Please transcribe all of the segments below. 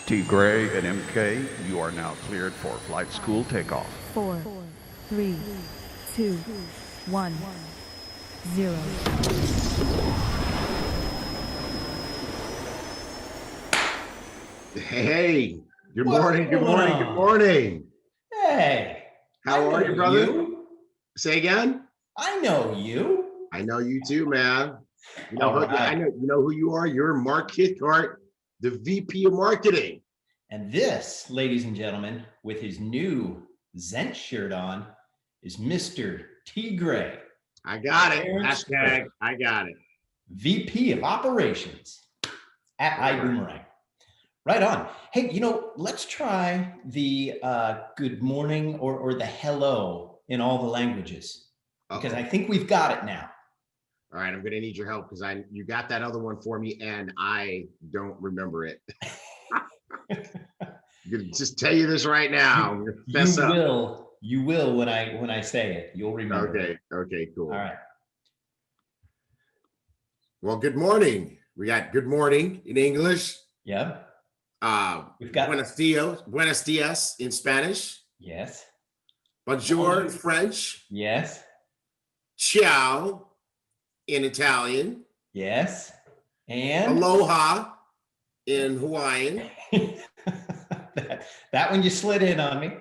T. Gray and MK, you are now cleared for flight school takeoff. 4, 3, 2, 1, 0. Hey, good morning, good morning, good morning. Hey. How are you, brother? Say again? I know you. I know you too, man. You know, All right. I know you know who you are. You're Mark Hithart, the VP of Marketing. And this, ladies and gentlemen, with his new Zent shirt on, is Mr. T. Gray. I got it. Hashtag, I got it. VP of Operations at Ibüümerang. Right on. Hey, you know, let's try the good morning or the hello in all the languages, because I think we've got it now. All right, I'm going to need your help because you got that other one for me and I don't remember it. I'm going to just tell you this right now. You will when I say it. You'll remember. Okay, cool. All right. Well, good morning. We got good morning in English. Yeah. We've got buenos dias in Spanish. Yes. Bonjour in French. Yes. Ciao in Italian. Yes. And aloha in Hawaiian. that one you slid in on me.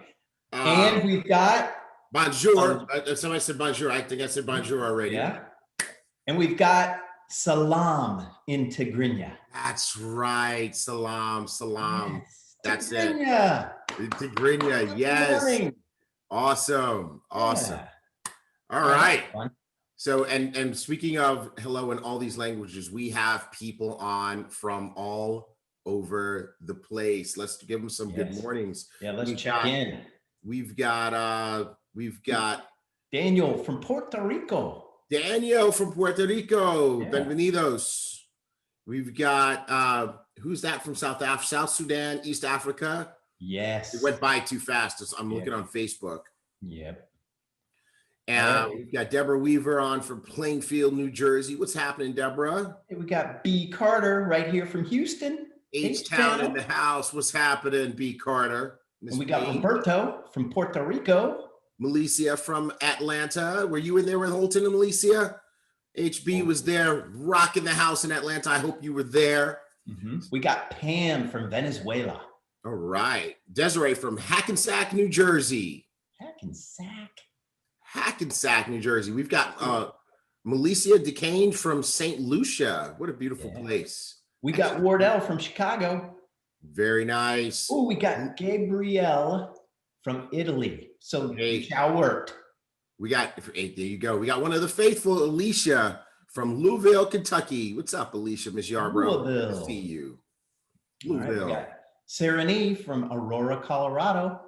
And we've got bonjour. Somebody said bonjour. I think I said bonjour already. Yeah. And we've got salam in Tigrinya. That's right. Salam. Yes. That's Tigrinya. it. Tigrinya. Yes. Awesome. Yeah. All right. So, and speaking of hello in all these languages, we have people on from all over the place. Let's give them some good mornings. Yeah, let's check in. We've got Daniel from Puerto Rico. Daniel from Puerto Rico. Yeah. Bienvenidos. We've got who's that from South Sudan, East Africa? Yes. It went by too fast. I'm looking on Facebook. Yep. And we've got Deborah Weaver on from Plainfield, New Jersey. What's happening, Deborah? Hey, we got B. Carter right here from Houston. H-Town in the house. What's happening, B. Carter? And we got Roberto from Puerto Rico. Milicia from Atlanta. Were you in there with Holton and Milicia? HB was there rocking the house in Atlanta. I hope you were there. Mm-hmm. We got Pam from Venezuela. All right. Desiree from Hackensack, New Jersey. Hackensack, New Jersey. We've got Milicia Decane from St. Lucia. What a beautiful place. We got Wardell from Chicago. Very nice. Oh, we got Gabrielle from Italy. So ciao worked. We got, there you go. We got one of the faithful, Alicia from Louisville, Kentucky. What's up, Alicia, Miss Yarbrough? Good to see you. Louisville. Right, we got Serene from Aurora, Colorado.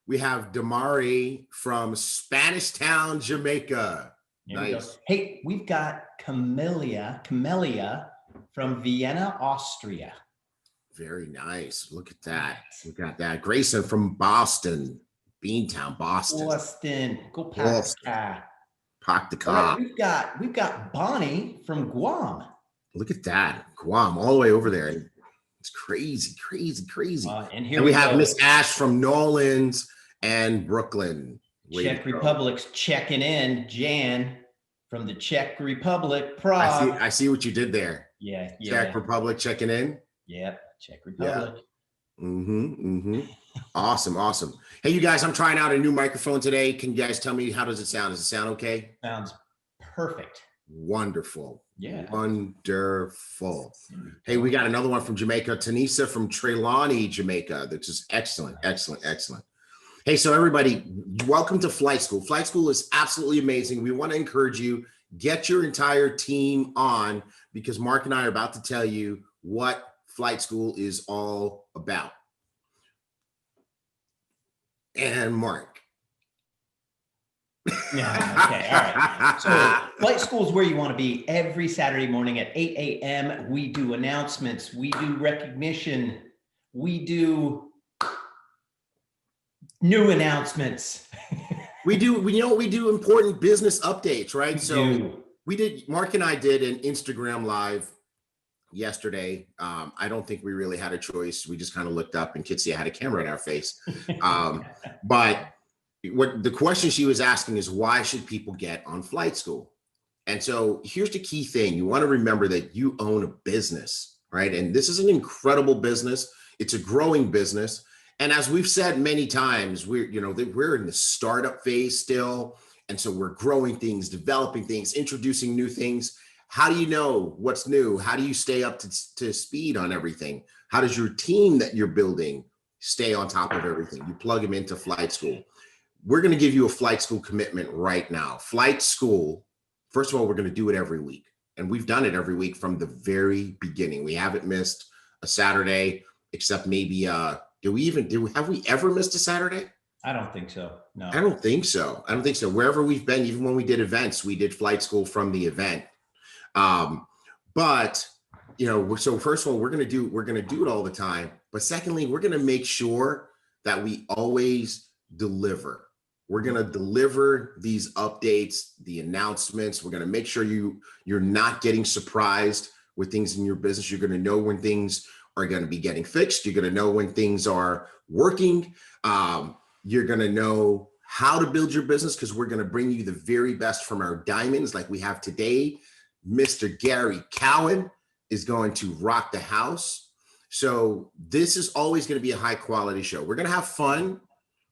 We have Damari from Spanish Town, Jamaica. Nice. Hey, we've got Camellia from Vienna, Austria. Very nice. Look at that. We got that. Grayson from Boston, Beantown, Boston. Go past Park the car. Right, we've got Bonnie from Guam. Look at that. Guam, all the way over there. It's crazy. And we have Miss Ash from New Orleans and Brooklyn. Czech Republic's checking in. Jan from the Czech Republic, Prague. I see what you did there. Yeah. Czech Republic checking in. Yep, Czech Republic. Yeah. Awesome. Hey, you guys, I'm trying out a new microphone today. Can you guys tell me, how does it sound? Does it sound okay? Sounds perfect. Wonderful. Yeah. Wonderful. Hey, we got another one from Jamaica, Tanisa from Trelawney, Jamaica. That's just excellent. Hey, so everybody, welcome to Flight School. Flight School is absolutely amazing. We want to encourage you, get your entire team on, because Mark and I are about to tell you what Flight School is all about. And Mark. Yeah, okay, all right. So Flight School is where you want to be every Saturday morning at 8 a.m. We do announcements, we do recognition, we do new announcements. We do important business updates, right? We did, Mark and I did an Instagram live yesterday. I don't think we really had a choice. We just kind of looked up and Kitsia had a camera in our face. But what the question she was asking is, why should people get on flight school? And so here's the key thing. You want to remember that you own a business, right? And this is an incredible business. It's a growing business. And as we've said many times, we're in the startup phase still. And so we're growing things, developing things, introducing new things. How do you know what's new? How do you stay up to speed on everything? How does your team that you're building stay on top of everything? You plug them into flight school. We're going to give you a flight school commitment right now. Flight school, first of all, we're going to do it every week. And we've done it every week from the very beginning. We haven't missed a Saturday, except maybe, have we ever missed a Saturday? I don't think so. No. I don't think so. Wherever we've been, even when we did events, we did flight school from the event. But so first of all, we're going to do it all the time. But secondly, we're going to make sure that we always deliver. We're going to deliver these updates, the announcements. We're going to make sure you're not getting surprised with things in your business. You're going to know when things are going to be getting fixed. You're going to know when things are working. You're going to know how to build your business, because we're going to bring you the very best from our diamonds like we have today. Mr. Gary Cowan is going to rock the house. So this is always going to be a high quality show. We're going to have fun,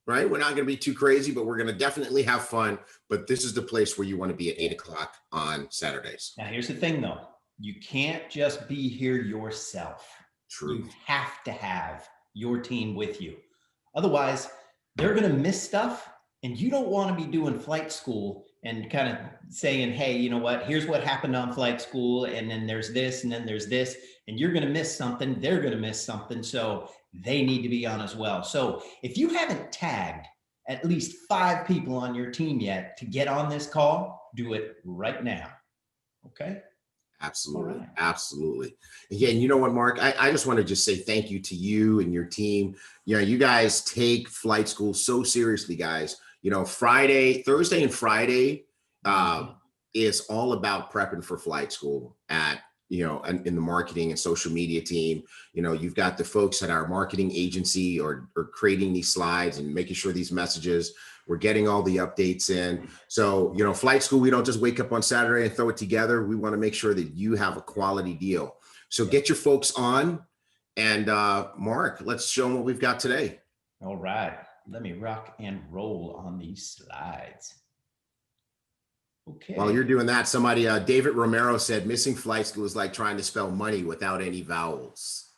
right? We're not going to be too crazy, but we're going to definitely have fun. But this is the place where you want to be at 8 o'clock on Saturdays. Now, here's the thing, though. You can't just be here yourself. True. You have to have your team with you. Otherwise, they're going to miss stuff. And you don't want to be doing flight school and kind of saying, hey, you know what, here's what happened on flight school. And then there's this, and then there's this, and you're going to miss something. They're going to miss something. So they need to be on as well. So if you haven't tagged at least 5 people on your team yet to get on this call, do it right now. Okay. Absolutely. Right. Absolutely. Again, you know what, Mark, I just want to just say thank you to you and your team. You guys take flight school so seriously, guys. Thursday and Friday is all about prepping for flight school in the marketing and social media team. You've got the folks at our marketing agency or creating these slides and making sure these messages, we're getting all the updates in. So, flight school, we don't just wake up on Saturday and throw it together. We want to make sure that you have a quality deal. So get your folks on, and Mark, let's show them what we've got today. All right. Let me rock and roll on these slides. Okay. While you're doing that, somebody, David Romero said, missing flight school is like trying to spell money without any vowels.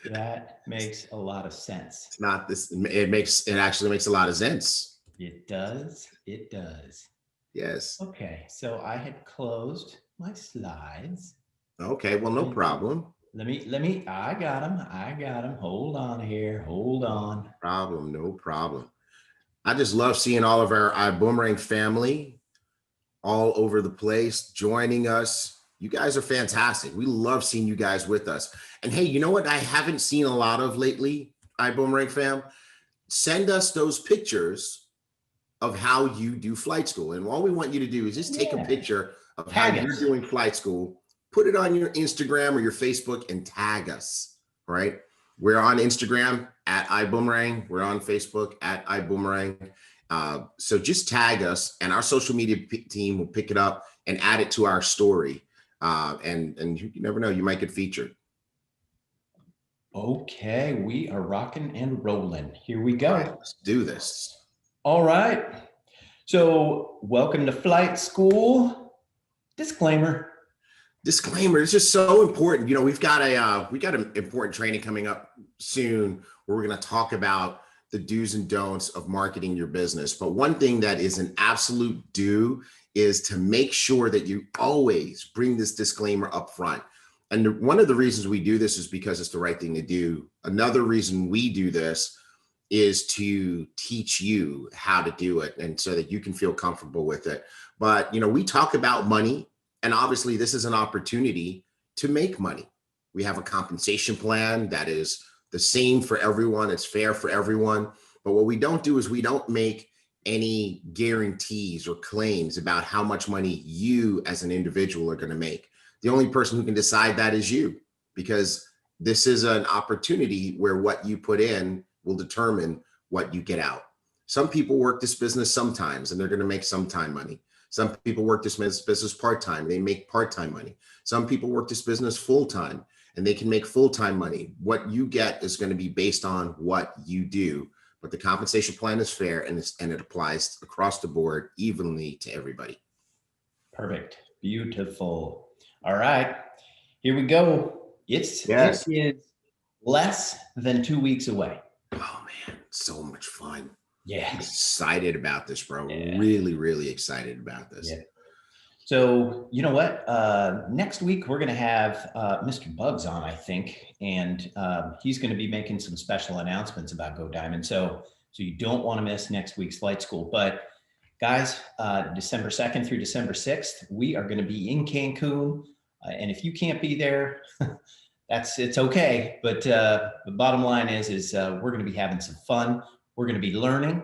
That makes a lot of sense. It's not this. It actually makes a lot of sense. It does. It does. Yes. Okay. So I had closed my slides. Okay. Well, no problem. I got them. Hold on here. Hold on. No problem. I just love seeing all of our Ibüümerang family all over the place joining us. You guys are fantastic. We love seeing you guys with us. And hey, you know what I haven't seen a lot of lately, Ibüümerang fam? Send us those pictures of how you do flight school. And all we want you to do is just take a picture of how you're doing flight school, put it on your Instagram or your Facebook, and tag us, right? We're on Instagram at Ibüümerang. We're on Facebook at Ibüümerang. So just tag us, and our social media team will pick it up and add it to our story. And you never know, you might get featured. Okay, we are rocking and rolling. Here we go. All right, let's do this. All right. So welcome to flight school. Disclaimer. It's just so important. We've got an important training coming up soon where we're going to talk about the do's and don'ts of marketing your business. But one thing that is an absolute do is to make sure that you always bring this disclaimer up front. And one of the reasons we do this is because it's the right thing to do. Another reason we do this is to teach you how to do it, and so that you can feel comfortable with it. But, we talk about money, and obviously this is an opportunity to make money. We have a compensation plan that is the same for everyone. It's fair for everyone. But what we don't do is we don't make any guarantees or claims about how much money you as an individual are going to make. The only person who can decide that is you, because this is an opportunity where what you put in will determine what you get out. Some people work this business sometimes and they're going to make sometime money. Some people work this business part-time. They make part-time money. Some people work this business full-time and they can make full-time money. What you get is going to be based on what you do, but the compensation plan is fair and it applies across the board evenly to everybody. Perfect. Beautiful. All right, here we go. It is less than 2 weeks away. Oh man, so much fun. Yeah. I'm excited about this, bro. Yeah. Really, really excited about this. Yeah. So you know what? Next week we're going to have Mr. Bugs on, I think, and he's going to be making some special announcements about Go Diamond. So you don't want to miss next week's Flight School. But guys, December 2nd through December 6th, we are going to be in Cancun, and if you can't be there, it's okay. But the bottom line is we're going to be having some fun. We're going to be learning.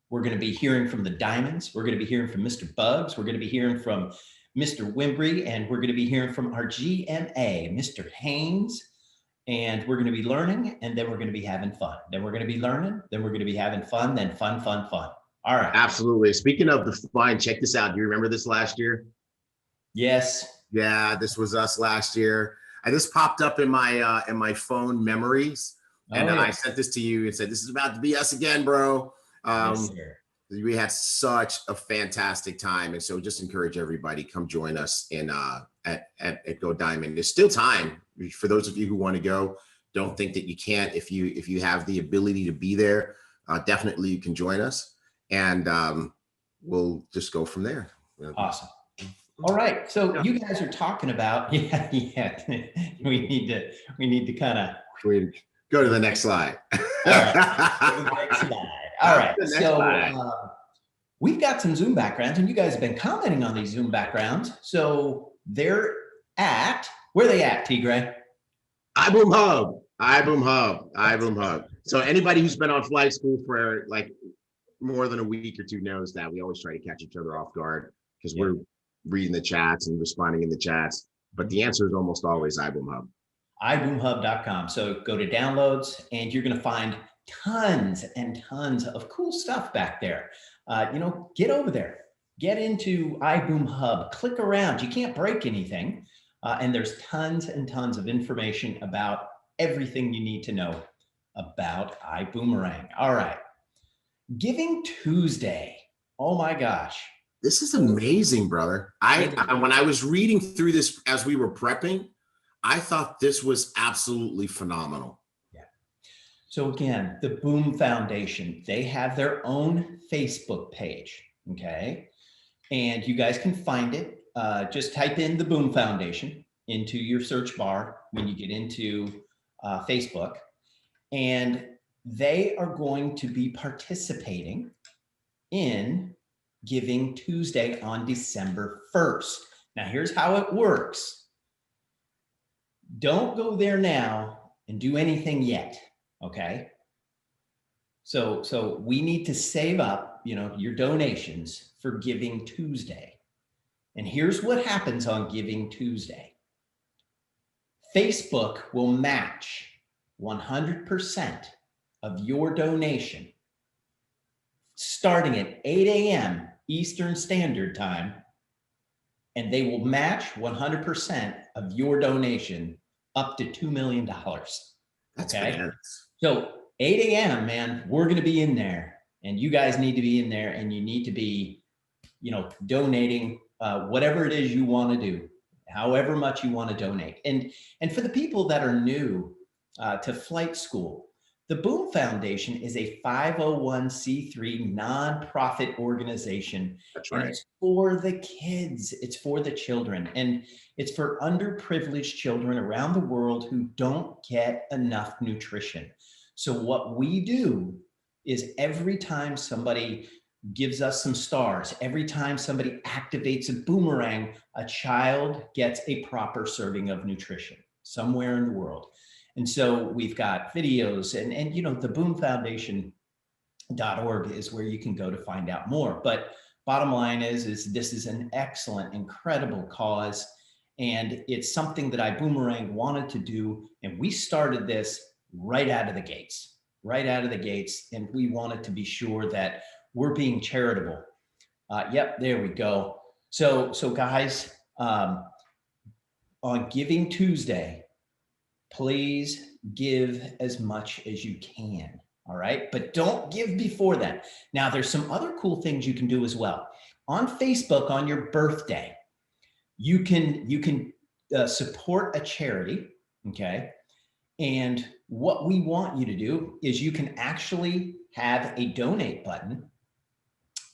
We're going to be hearing from the Diamonds. We're going to be hearing from Mr. Bugs. We're going to be hearing from Mr. Wimbry, and we're going to be hearing from our GMA, Mr. Haynes. And we're going to be learning, and then we're going to be having fun. Then we're going to be learning, then we're going to be having fun, then fun, fun, fun. All right. Absolutely. Speaking of the fun, check this out. Do you remember this last year? Yes. Yeah, this was us last year. This popped up in my phone memories. And yeah. I sent this to you and said, this is about to be us again, bro. Yes, sir. We had such a fantastic time. And so just encourage everybody, come join us at Go Diamond. There's still time for those of you who want to go. Don't think that you can't. If you have the ability to be there, definitely you can join us. And we'll just go from there. Awesome. All right. So you guys are talking about, yeah. We need to kind of go to the next slide. All right. So we've got some Zoom backgrounds, and you guys have been commenting on these Zoom backgrounds. So they're where are they at, T. Gray? iBüüM Hub. So anybody who's been on Flight School for like more than a week or two knows that we always try to catch each other off guard because we're reading the chats and responding in the chats. But the answer is almost always iBüüM Hub. ibüümhub.com. So go to downloads, and you're going to find tons and tons of cool stuff back there. Get over there, get into iBüüM Hub, click around. You can't break anything. And there's tons and tons of information about everything you need to know about Ibüümerang. All right. Giving Tuesday. Oh my gosh. This is amazing, brother. When I was reading through this as we were prepping, I thought this was absolutely phenomenal. Yeah. So again, the BÜM Foundation, they have their own Facebook page. Okay. And you guys can find it. Just type in the BÜM Foundation into your search bar when you get into Facebook. And they are going to be participating in Giving Tuesday on December 1st. Now, here's how it works. Don't go there now and do anything yet, okay? So we need to save up, your donations for Giving Tuesday. And here's what happens on Giving Tuesday. Facebook will match 100% of your donation starting at 8 a.m. Eastern Standard Time, and they will match 100% of your donation up to $2 million. That's okay. bananas. So 8 a.m., man, we're going to be in there, and you guys need to be in there, and you need to be, donating whatever it is you want to do, however much you want to donate. And for the people that are new to flight school, the BÜM Foundation is a 501c3 nonprofit organization. That's right. And it's for the kids. It's for the children. And it's for underprivileged children around the world who don't get enough nutrition. So what we do is every time somebody gives us some stars, every time somebody activates a boomerang, a child gets a proper serving of nutrition somewhere in the world. And so we've got videos and the BÜMFoundation.org is where you can go to find out more. But bottom line is this is an excellent, incredible cause. And it's something that Ibüümerang wanted to do. And we started this right out of the gates, And we wanted to be sure that we're being charitable. Yep, there we go. So guys, on Giving Tuesday, please give as much as you can. All right, but don't give before that. Now, there's some other cool things you can do as well. On Facebook, on your birthday, you can support a charity, okay? And what we want you to do is you can actually have a donate button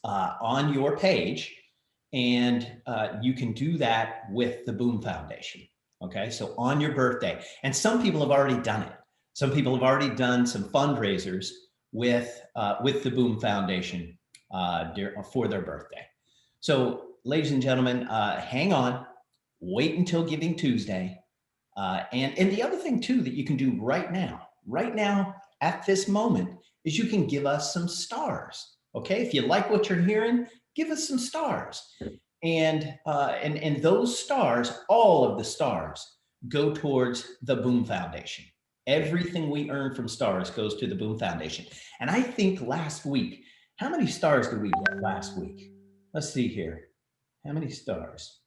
on your page, and you can do that with the BÜM Foundation, okay? So on your birthday, and some people have already done it. Some people have already done some fundraisers with the BÜM Foundation for their birthday. So, ladies and gentlemen, hang on, wait until Giving Tuesday. And the other thing too that you can do right now at this moment is you can give us some stars. Okay, if you like what you're hearing, give us some stars. And those stars, all of the stars, go towards the BÜM Foundation. Everything we earn from stars goes to the BÜM Foundation. And I think last week, how many stars did we get last week? Let's see here. How many stars?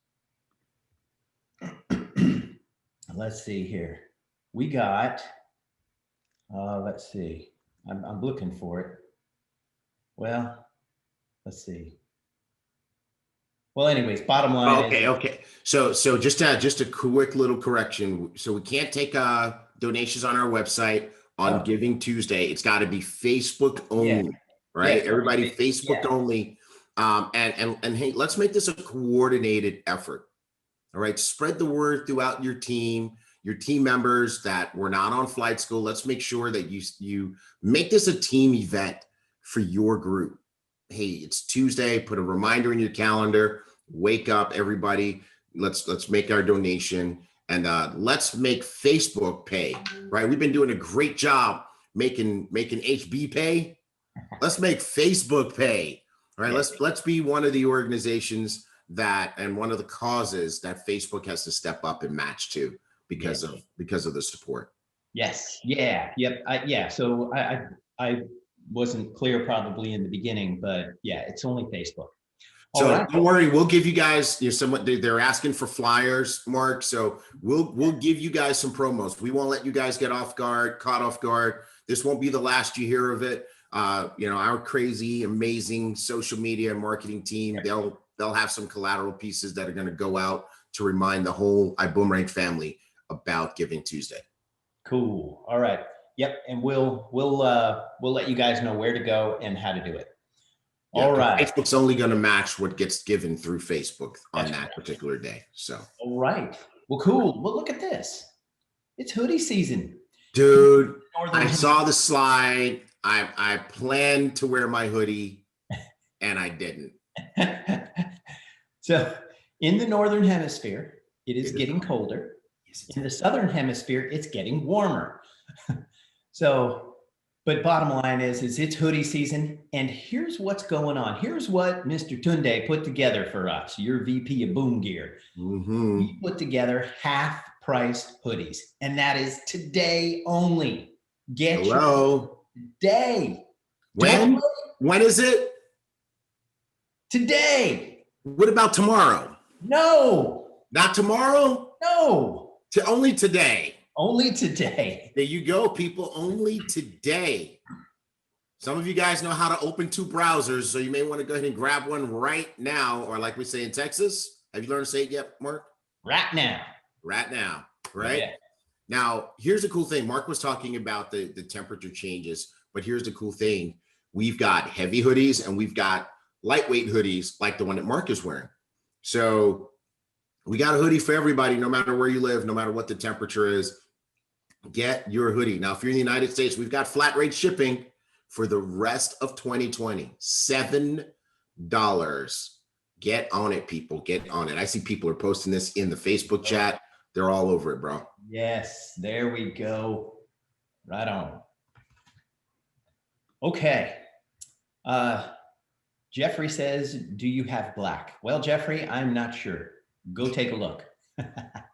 Let's see here. We got, let's see. I'm looking for it. Well, let's see. Well, anyways, bottom line. Okay. So just a quick little correction. So we can't take donations on our website on Giving Tuesday. It's got to be Facebook only, right? Everybody, Facebook only. And hey, let's make this a coordinated effort. All right, spread the word throughout your team members that we're not on flight school. Let's make sure that you make this a team event for your group. Hey, it's Tuesday, put a reminder in your calendar, wake up everybody. Let's make our donation, and let's make Facebook pay, right? We've been doing a great job making HB pay. Let's make Facebook pay, right? Let's be one of the organizations that, and one of the causes that Facebook has to step up and match to because of the support. Yes. Yeah. Yep. Yeah. So I wasn't clear probably in the beginning, but yeah, it's only Facebook. So don't worry, we'll give you guys, they're asking for flyers, Mark. So we'll give you guys some promos. We won't let you guys get caught off guard. This won't be the last you hear of it. Our crazy, amazing social media and marketing team, they'll have some collateral pieces that are going to go out to remind the whole Ibüümerang family about Giving Tuesday. Cool. All right. Yep. And we'll let you guys know where to go and how to do it. Yeah, all right. Facebook's only going to match what gets given through Facebook on that particular day. So. All right. Well, cool. Well, look at this. It's hoodie season. Dude, I saw the slide. I planned to wear my hoodie and I didn't. So in the Northern Hemisphere, it is getting colder. In the Southern Hemisphere, it's getting warmer. But bottom line is it's hoodie season. And here's what's going on. Here's what Mr. Tunde put together for us, your VP of Boom Gear. Mm-hmm. He put together half price hoodies. And that is today only. Get your today. When is it? Today. What about tomorrow? No. Not tomorrow? No. Only today. Only today. There you go, people. Only today. Some of you guys know how to open two browsers, so you may want to go ahead and grab one right now, or like we say in Texas. Have you learned to say it yet, Mark? Right now. Right now, right? Yeah. Now, here's the cool thing. Mark was talking about the temperature changes, but here's the cool thing. We've got heavy hoodies and we've got lightweight hoodies like the one that Mark is wearing. So we got a hoodie for everybody, no matter where you live, no matter what the temperature is. Get your hoodie. Now, if you're in the United States, we've got flat rate shipping for the rest of 2020. $7. Get on it, people. Get on it. I see people are posting this in the Facebook chat. They're all over it, bro. Yes, there we go. Right on. Okay. Jeffrey says, do you have black? Well, Jeffrey, I'm not sure. Go take a look.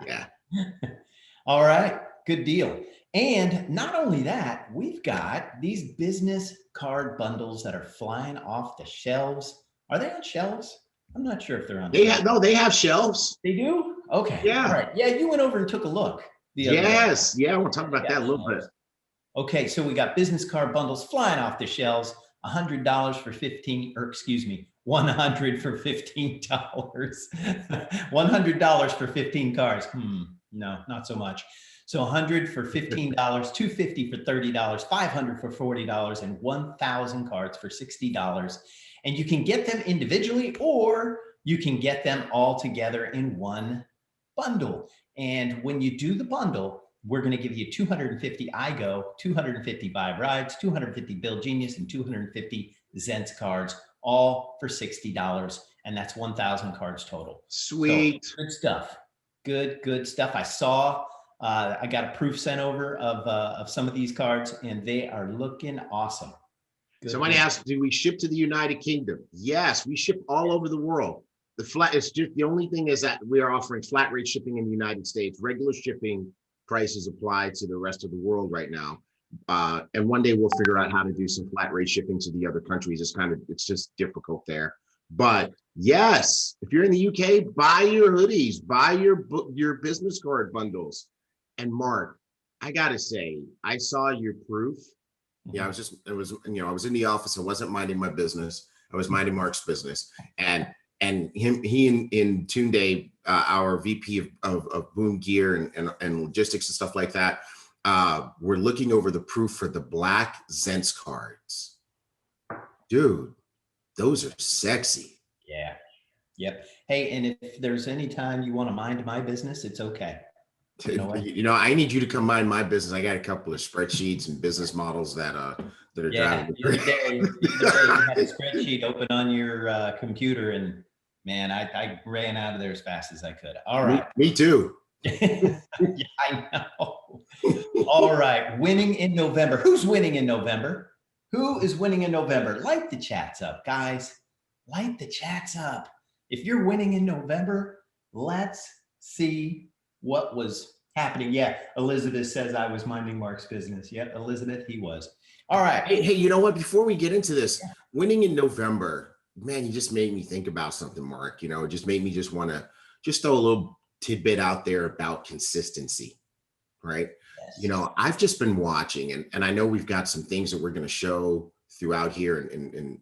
Yeah. All right, good deal. And not only that, we've got these business card bundles that are flying off the shelves. Are they on shelves? I'm not sure if they're on shelves. They have shelves. They do? Okay. Yeah. All right. Yeah, you went over and took a look the other day. Yes. Yeah, we'll talk about that a little bit. Okay, so we got business card bundles flying off the shelves. $100 for 15, or excuse me, $100 for $15. $100 for 15 cards. No, not so much. So 100 for $15, 250 for $30, 500 for $40, and 1,000 cards for $60. And you can get them individually, or you can get them all together in one bundle. And when you do the bundle, we're going to give you 250 iGo, 250 Vibe Rides, 250 Build Genius, and 250 Zens cards, all for $60. And that's 1,000 cards total. Sweet. So, good stuff. Good stuff. I saw, I got a proof sent over of some of these cards, and they are looking awesome. Somebody asked, do we ship to the United Kingdom? Yes, we ship all over the world. It's just the only thing is that we are offering flat rate shipping in the United States. Regular shipping prices apply to the rest of the world right now. And one day we'll figure out how to do some flat rate shipping to the other countries. It's just difficult there. But yes, if you're in the UK, buy your hoodies, buy your business card bundles. And Mark, I gotta say, I saw your proof. Yeah, I was in the office. I wasn't minding my business. I was minding Mark's business. And he and Tunde, our VP of BÜM Gear and logistics and stuff like that, we're looking over the proof for the black Zens cards. Dude, those are sexy. Yeah. Yep. Hey, and if there's any time you want to mind my business, it's okay. I need you to come mind my business. I got a couple of spreadsheets and business models that are driving me crazy. The other day you had a spreadsheet open on your computer, and man, I ran out of there as fast as I could. All right. Me too. Yeah, I know. All right. Winning in November. Who's winning in November? Who is winning in November? Light the chats up, guys. Light the chats up. If you're winning in November, let's see what was happening. Yeah, Elizabeth says I was minding Mark's business. Yep, Elizabeth, he was. All right. Hey, you know what? Before we get into this, winning in November, man, you just made me think about something, Mark. It just made me just want to just throw a little tidbit out there about consistency, right? Yes. I've just been watching, and I know we've got some things that we're going to show throughout here, and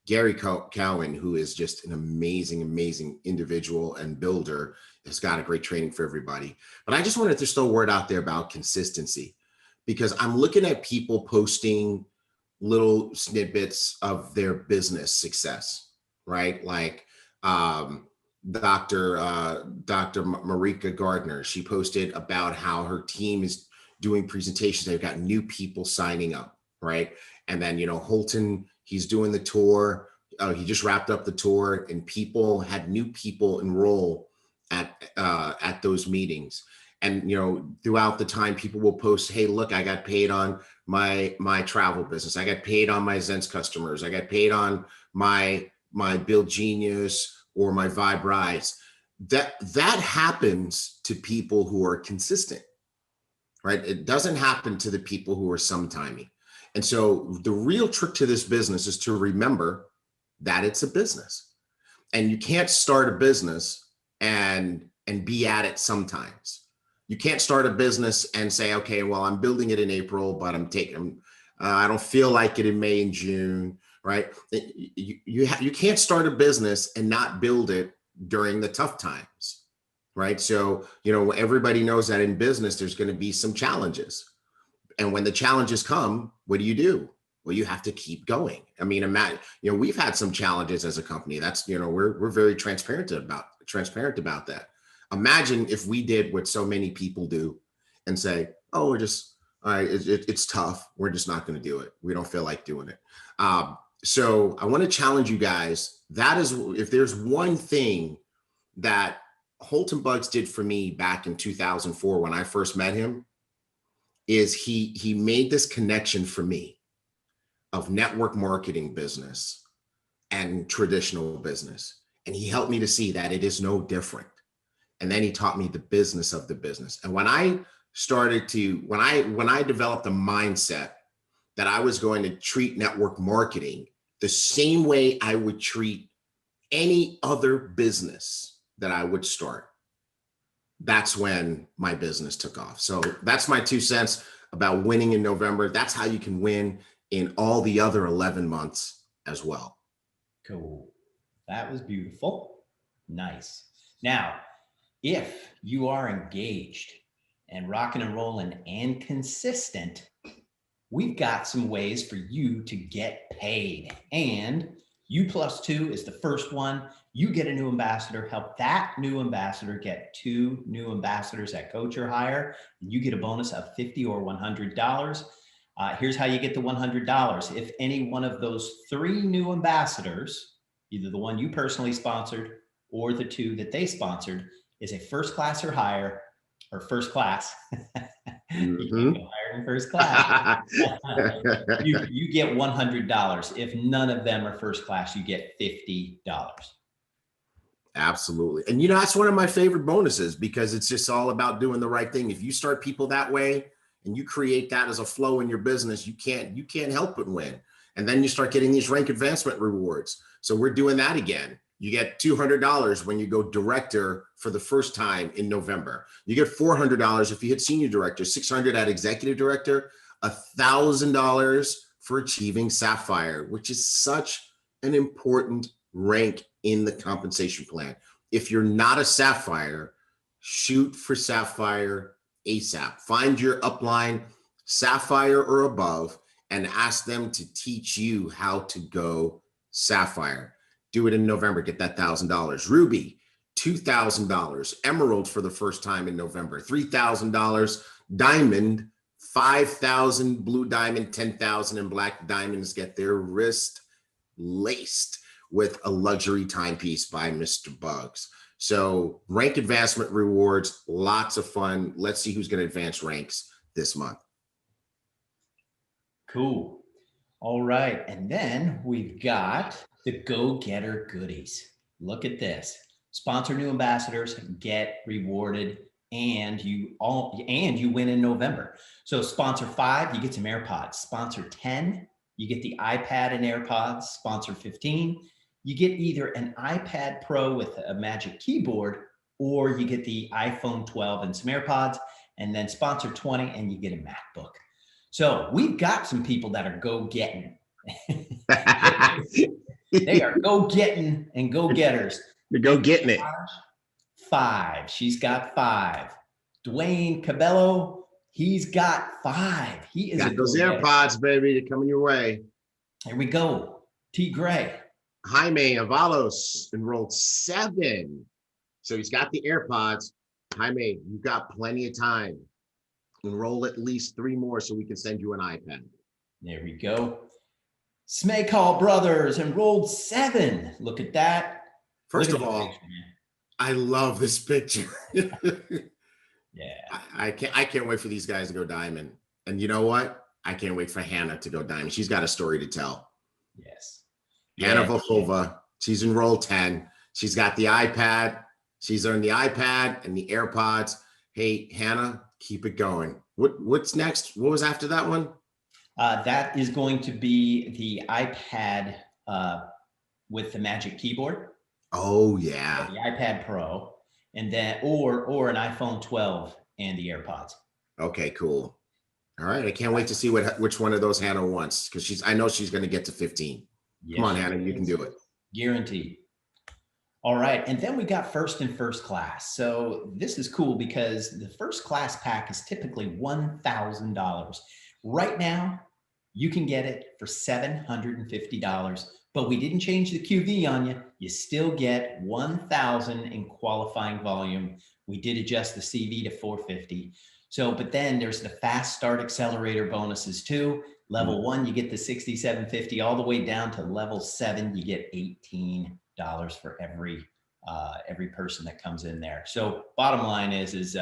Gary Cowan, who is just an amazing individual and builder, has got a great training for everybody. But I just wanted to throw a word out there about consistency, because I'm looking at people posting little snippets of their business success, right? Like Dr. Marika Gardner, she posted about how her team is doing presentations. They've got new people signing up, right? And then, Holton, he's doing the tour. He just wrapped up the tour, and new people enroll at those meetings. And throughout the time, people will post, hey, look, I got paid on my travel business. I got paid on my Zens customers. I got paid on my Build Genius or my Vibe Rides. That happens to people who are consistent, right? It doesn't happen to the people who are sometimey. And so the real trick to this business is to remember that it's a business, and you can't start a business and be at it sometimes. You can't start a business and say, okay, well, I'm building it in April, but I don't feel like it in May and June, right? You can't start a business and not build it during the tough times, right? So, everybody knows that in business, there's going to be some challenges. And when the challenges come, what do? Well, you have to keep going. I mean, imagine, we've had some challenges as a company. That's, we're very transparent about that. Imagine if we did what so many people do and say, oh, all right, it's tough. We're just not going to do it. We don't feel like doing it. So I want to challenge you guys. That is, if there's one thing that Holton Bugs did for me back in 2004 when I first met him, is he made this connection for me of network marketing business and traditional business. And he helped me to see that it is no different. And then he taught me the business of the business. And when I started to, when I developed a mindset that I was going to treat network marketing the same way I would treat any other business that I would start, that's when my business took off. So that's my 2 cents about winning in November. That's how you can win in all the other 11 months as well. Cool. That was beautiful. Nice. Now, if you are engaged and rocking and rolling and consistent, we've got some ways for you to get paid. And U+2 is the first one. You get a new ambassador, help that new ambassador get 2 new ambassadors that coach or hire, and you get a bonus of $50 or $100. Here's how you get the $100. If any one of those 3 new ambassadors, either the one you personally sponsored or the 2 that they sponsored, is a first class or higher, or first class. You can't go higher than first class. you get $100. If none of them are first class, you get $50. Absolutely. And that's one of my favorite bonuses, because it's just all about doing the right thing. If you start people that way and you create that as a flow in your business, you can't help but win. And then you start getting these rank advancement rewards. So we're doing that again. You get $200 when you go director for the first time in November. You get $400 if you hit senior director, $600 at executive director, $1,000 for achieving Sapphire, which is such an important rank in the compensation plan. If you're not a Sapphire, shoot for Sapphire ASAP. Find your upline Sapphire or above and ask them to teach you how to go Sapphire. Do it in November, get that $1,000. Ruby, $2,000. Emerald for the first time in November, $3,000. Diamond, $5,000. Blue diamond, $10,000. And black diamonds get their wrist laced with a luxury timepiece by Mr. Bugs. So rank advancement rewards, lots of fun. Let's see who's going to advance ranks this month. Cool. All right. And then we've got the go-getter goodies. Look at this. Sponsor new ambassadors, get rewarded, and you win in November. So sponsor 5, you get some AirPods. Sponsor 10, you get the iPad and AirPods. Sponsor 15, you get either an iPad Pro with a Magic Keyboard, or you get the iPhone 12 and some AirPods. And then sponsor 20, and you get a MacBook. So we've got some people that are go-getting. They are go-getting and go-getters. You're go-getting it. 5. She's got 5. Dwayne Cabello, he's got 5. He is got those AirPods, baby. They're coming your way. Here we go. T. Gray. Jaime Avalos enrolled 7. So he's got the AirPods. Jaime, you've got plenty of time. Enroll at least 3 more so we can send you an iPad. There we go. Smekall Brothers enrolled 7. Look at that. First of all, I love this picture. Yeah. I can't wait for these guys to go diamond. And you know what? I can't wait for Hannah to go diamond. She's got a story to tell. Yes. Hannah Volkova, she's enrolled 10. She's got the iPad. She's earned the iPad and the AirPods. Hey, Hannah, keep it going. What's next? What was after that one? That is going to be the iPad with the Magic Keyboard. Oh yeah. The iPad Pro, and then or an iPhone 12 and the AirPods. Okay, cool. All right, I can't wait to see which one of those Hannah wants, because I know she's going to get to 15. Yes, come on, Hannah, you can do it. Guaranteed. All right, and then we got first and first class. So this is cool because the first class pack is typically $1,000. Right now, you can get it for $750, but we didn't change the QV on you. You still get 1,000 in qualifying volume. We did adjust the CV to 450. So, but then there's the fast start accelerator bonuses too. Level 1, you get the 6,750 all the way down to level 7. You get $18 for every person that comes in there. So bottom line is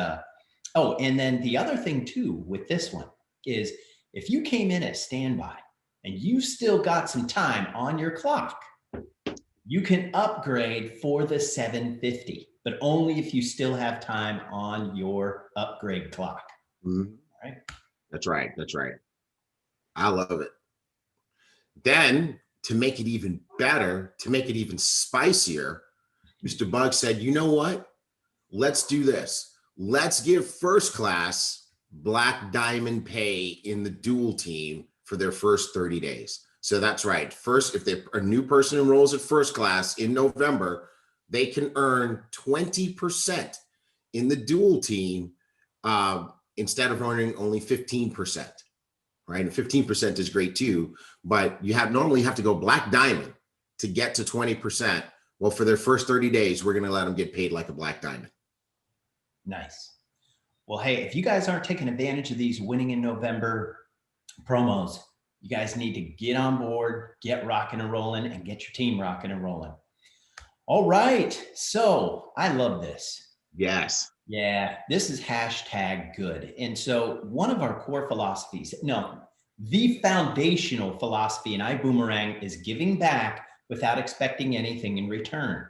oh, and then the other thing too with this one is if you came in at standby and you still got some time on your clock, you can upgrade for the 750. but only if you still have time on your upgrade clock. Mhm. Right? That's right. That's right. I love it. Then to make it even better, to make it even spicier, Mr. Bug said, you know what? Let's do this. Let's give first class Black Diamond pay in the dual team for their first 30 days. So that's right. First, if a new person enrolls at first class in November, they can earn 20% in the dual team instead of earning only 15%. Right? And 15% is great too, but you normally have to go Black Diamond to get to 20%. Well, for their first 30 days, we're going to let them get paid like a Black Diamond. Nice. Well, hey, if you guys aren't taking advantage of these winning in November promos, you guys need to get on board, get rocking and rolling, and get your team rocking and rolling. All right. So I love this. Yes. Yeah, this is #good. And so one of our core philosophies, the foundational philosophy in Ibüümerang is giving back without expecting anything in return.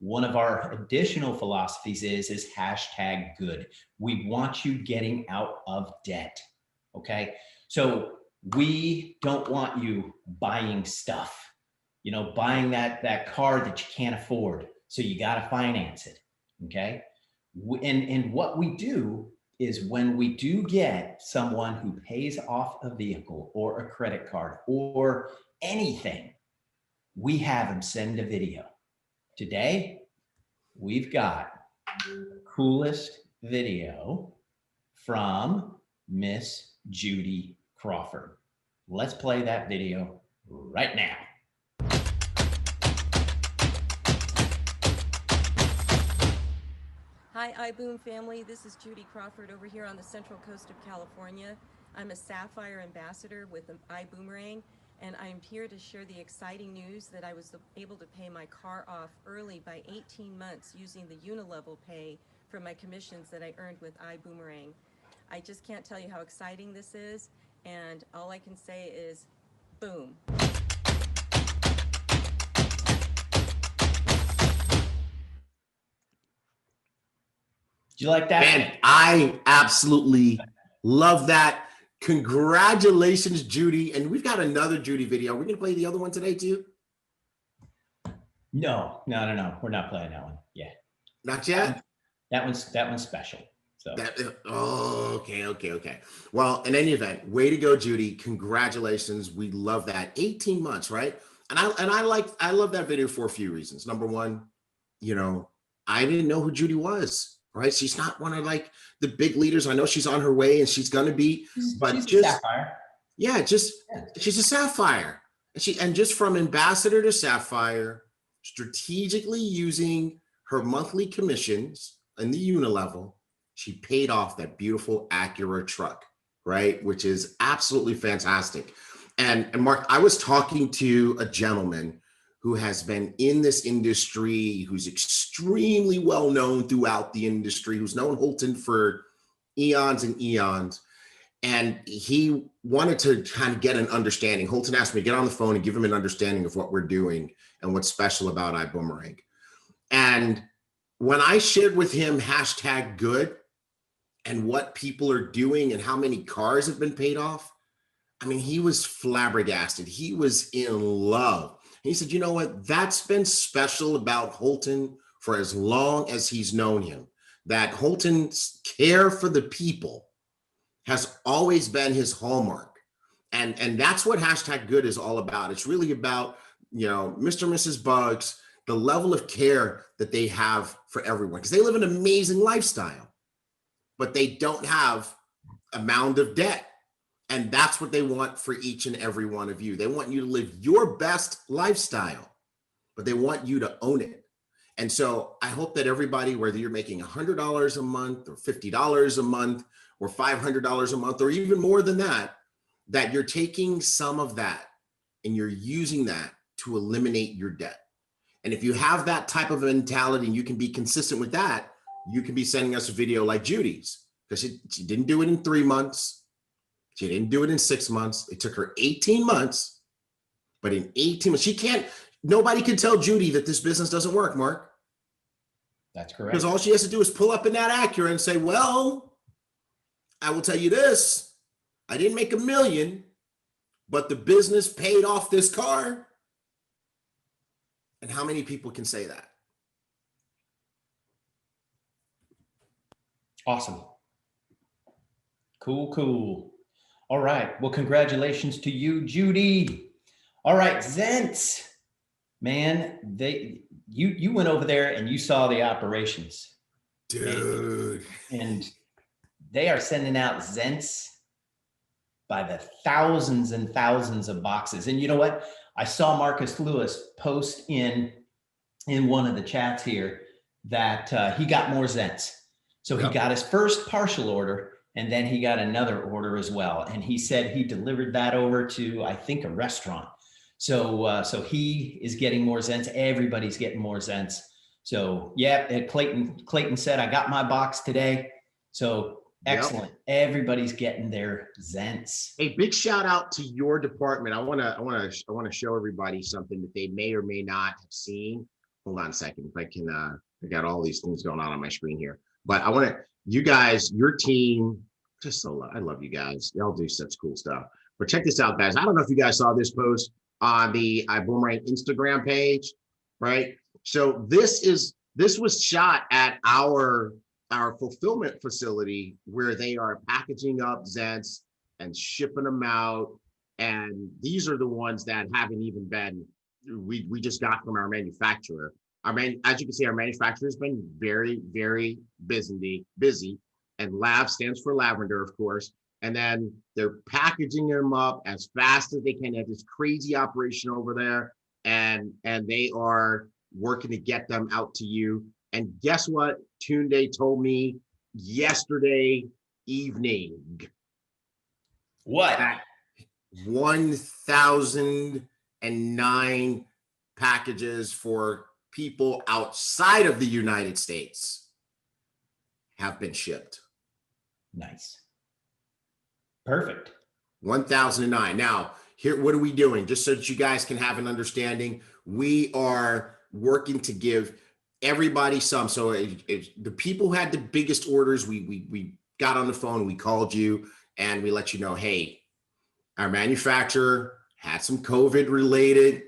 One of our additional philosophies is #good. We want you getting out of debt. Okay. So we don't want you buying stuff, buying that car that you can't afford. So you got to finance it. Okay. And what we do is when we do get someone who pays off a vehicle or a credit card or anything, we have them send a video. Today, we've got the coolest video from Miss Judy Crawford. Let's play that video right now. Hi, iBoom family. This is Judy Crawford over here on the central coast of California. I'm a Sapphire ambassador with Ibüümerang, and I'm here to share the exciting news that I was able to pay my car off early by 18 months using the unilevel pay from my commissions that I earned with Ibüümerang. I just can't tell you how exciting this is, and all I can say is, boom. Do you like that? And I absolutely love that. Congratulations, Judy. And we've got another Judy video. We're going to play the other one today too? No. We're not playing that one. Yeah. Not yet? That one's special. So Okay. Well, in any event, way to go, Judy. Congratulations. We love that. 18 months, right? And I love that video for a few reasons. Number one, I didn't know who Judy was. Right? She's not one of the big leaders. I know she's on her way and she's going to be, but she's just a Sapphire. Yeah, she's a Sapphire. And just from ambassador to Sapphire, strategically using her monthly commissions in the unilevel, she paid off that beautiful Acura truck, right? Which is absolutely fantastic. And Mark, I was talking to a gentleman who has been in this industry, who's extremely well known throughout the industry, who's known Holton for eons and eons. And he wanted to kind of get an understanding. Holton asked me to get on the phone and give him an understanding of what we're doing and what's special about Ibüümerang. And when I shared with him #good and what people are doing and how many cars have been paid off, I mean, he was flabbergasted. He was in love. He said, you know what? That's been special about Holton for as long as he's known him, that Holton's care for the people has always been his hallmark. And that's what #good is all about. It's really about, Mr. and Mrs. Bugs, the level of care that they have for everyone, because they live an amazing lifestyle, but they don't have a mound of debt. And that's what they want for each and every one of you. They want you to live your best lifestyle, but they want you to own it. And so I hope that everybody, whether you're making $100 a month or $50 a month or $500 a month, or even more than that, that you're taking some of that and you're using that to eliminate your debt. And if you have that type of mentality and you can be consistent with that, you can be sending us a video like Judy's, because she didn't do it in 3 months. She didn't do it in 6 months. It took her 18 months, but in 18 months, nobody can tell Judy that this business doesn't work, Mark. That's correct. Because all she has to do is pull up in that Acura and say, well, I will tell you this, I didn't make $1 million, but the business paid off this car. And how many people can say that? Awesome. Cool, cool. All right. Well, congratulations to you, Judy. All right, Zents. Man, you went over there and you saw the operations. Dude. And they are sending out Zents by the thousands and thousands of boxes. And you know what? I saw Marcus Lewis post in one of the chats here that he got more Zents. So he got his first partial order, and then he got another order as well. And he said he delivered that over to, I think, a restaurant. So he is getting more Zents. Everybody's getting more Zents. So yeah, Clayton said, I got my box today. So excellent. Everybody's getting their Zents. Hey, big shout out to your department. I want to show everybody something that they may or may not have seen. Hold on a second. If I can, I got all these things going on my screen here, but I want to, you guys, your team, I love you guys. Y'all do such cool stuff. But check this out, guys. I don't know if you guys saw this post on the Ibüümerang Instagram page, right? So this was shot at our fulfillment facility where they are packaging up Zents and shipping them out. And these are the ones that haven't even been, we just got from our manufacturer. As you can see, our manufacturer has been very, very busy. And LAV stands for lavender, of course. And then they're packaging them up as fast as they can. They have this crazy operation over there, and they are working to get them out to you. And guess what? Tunde told me yesterday evening. What? That 1,009 packages for people outside of the United States have been shipped. Nice. Perfect. 1,009. Now, here, what are we doing? Just so that you guys can have an understanding, we are working to give everybody some. So the people who had the biggest orders, we got on the phone, we called you, and we let you know, hey, our manufacturer had some COVID-related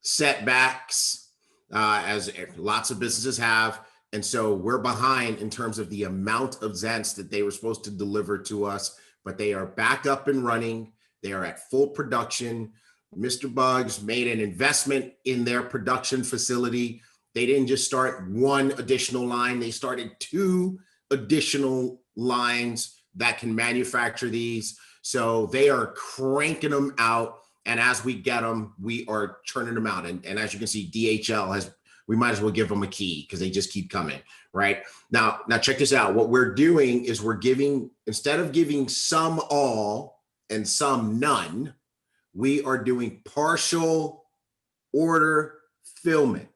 setbacks, as lots of businesses have. And so we're behind in terms of the amount of Zents that they were supposed to deliver to us, but they are back up and running. They are at full production. Mr. Bugs made an investment in their production facility. They didn't just start one additional line. They started 2 additional lines that can manufacture these. So they are cranking them out. And as we get them, we are churning them out. And as you can see, DHL we might as well give them a key because they just keep coming, right? Now check this out. What we're doing is we're giving, instead of giving some all and some none, we are doing partial order fulfillment.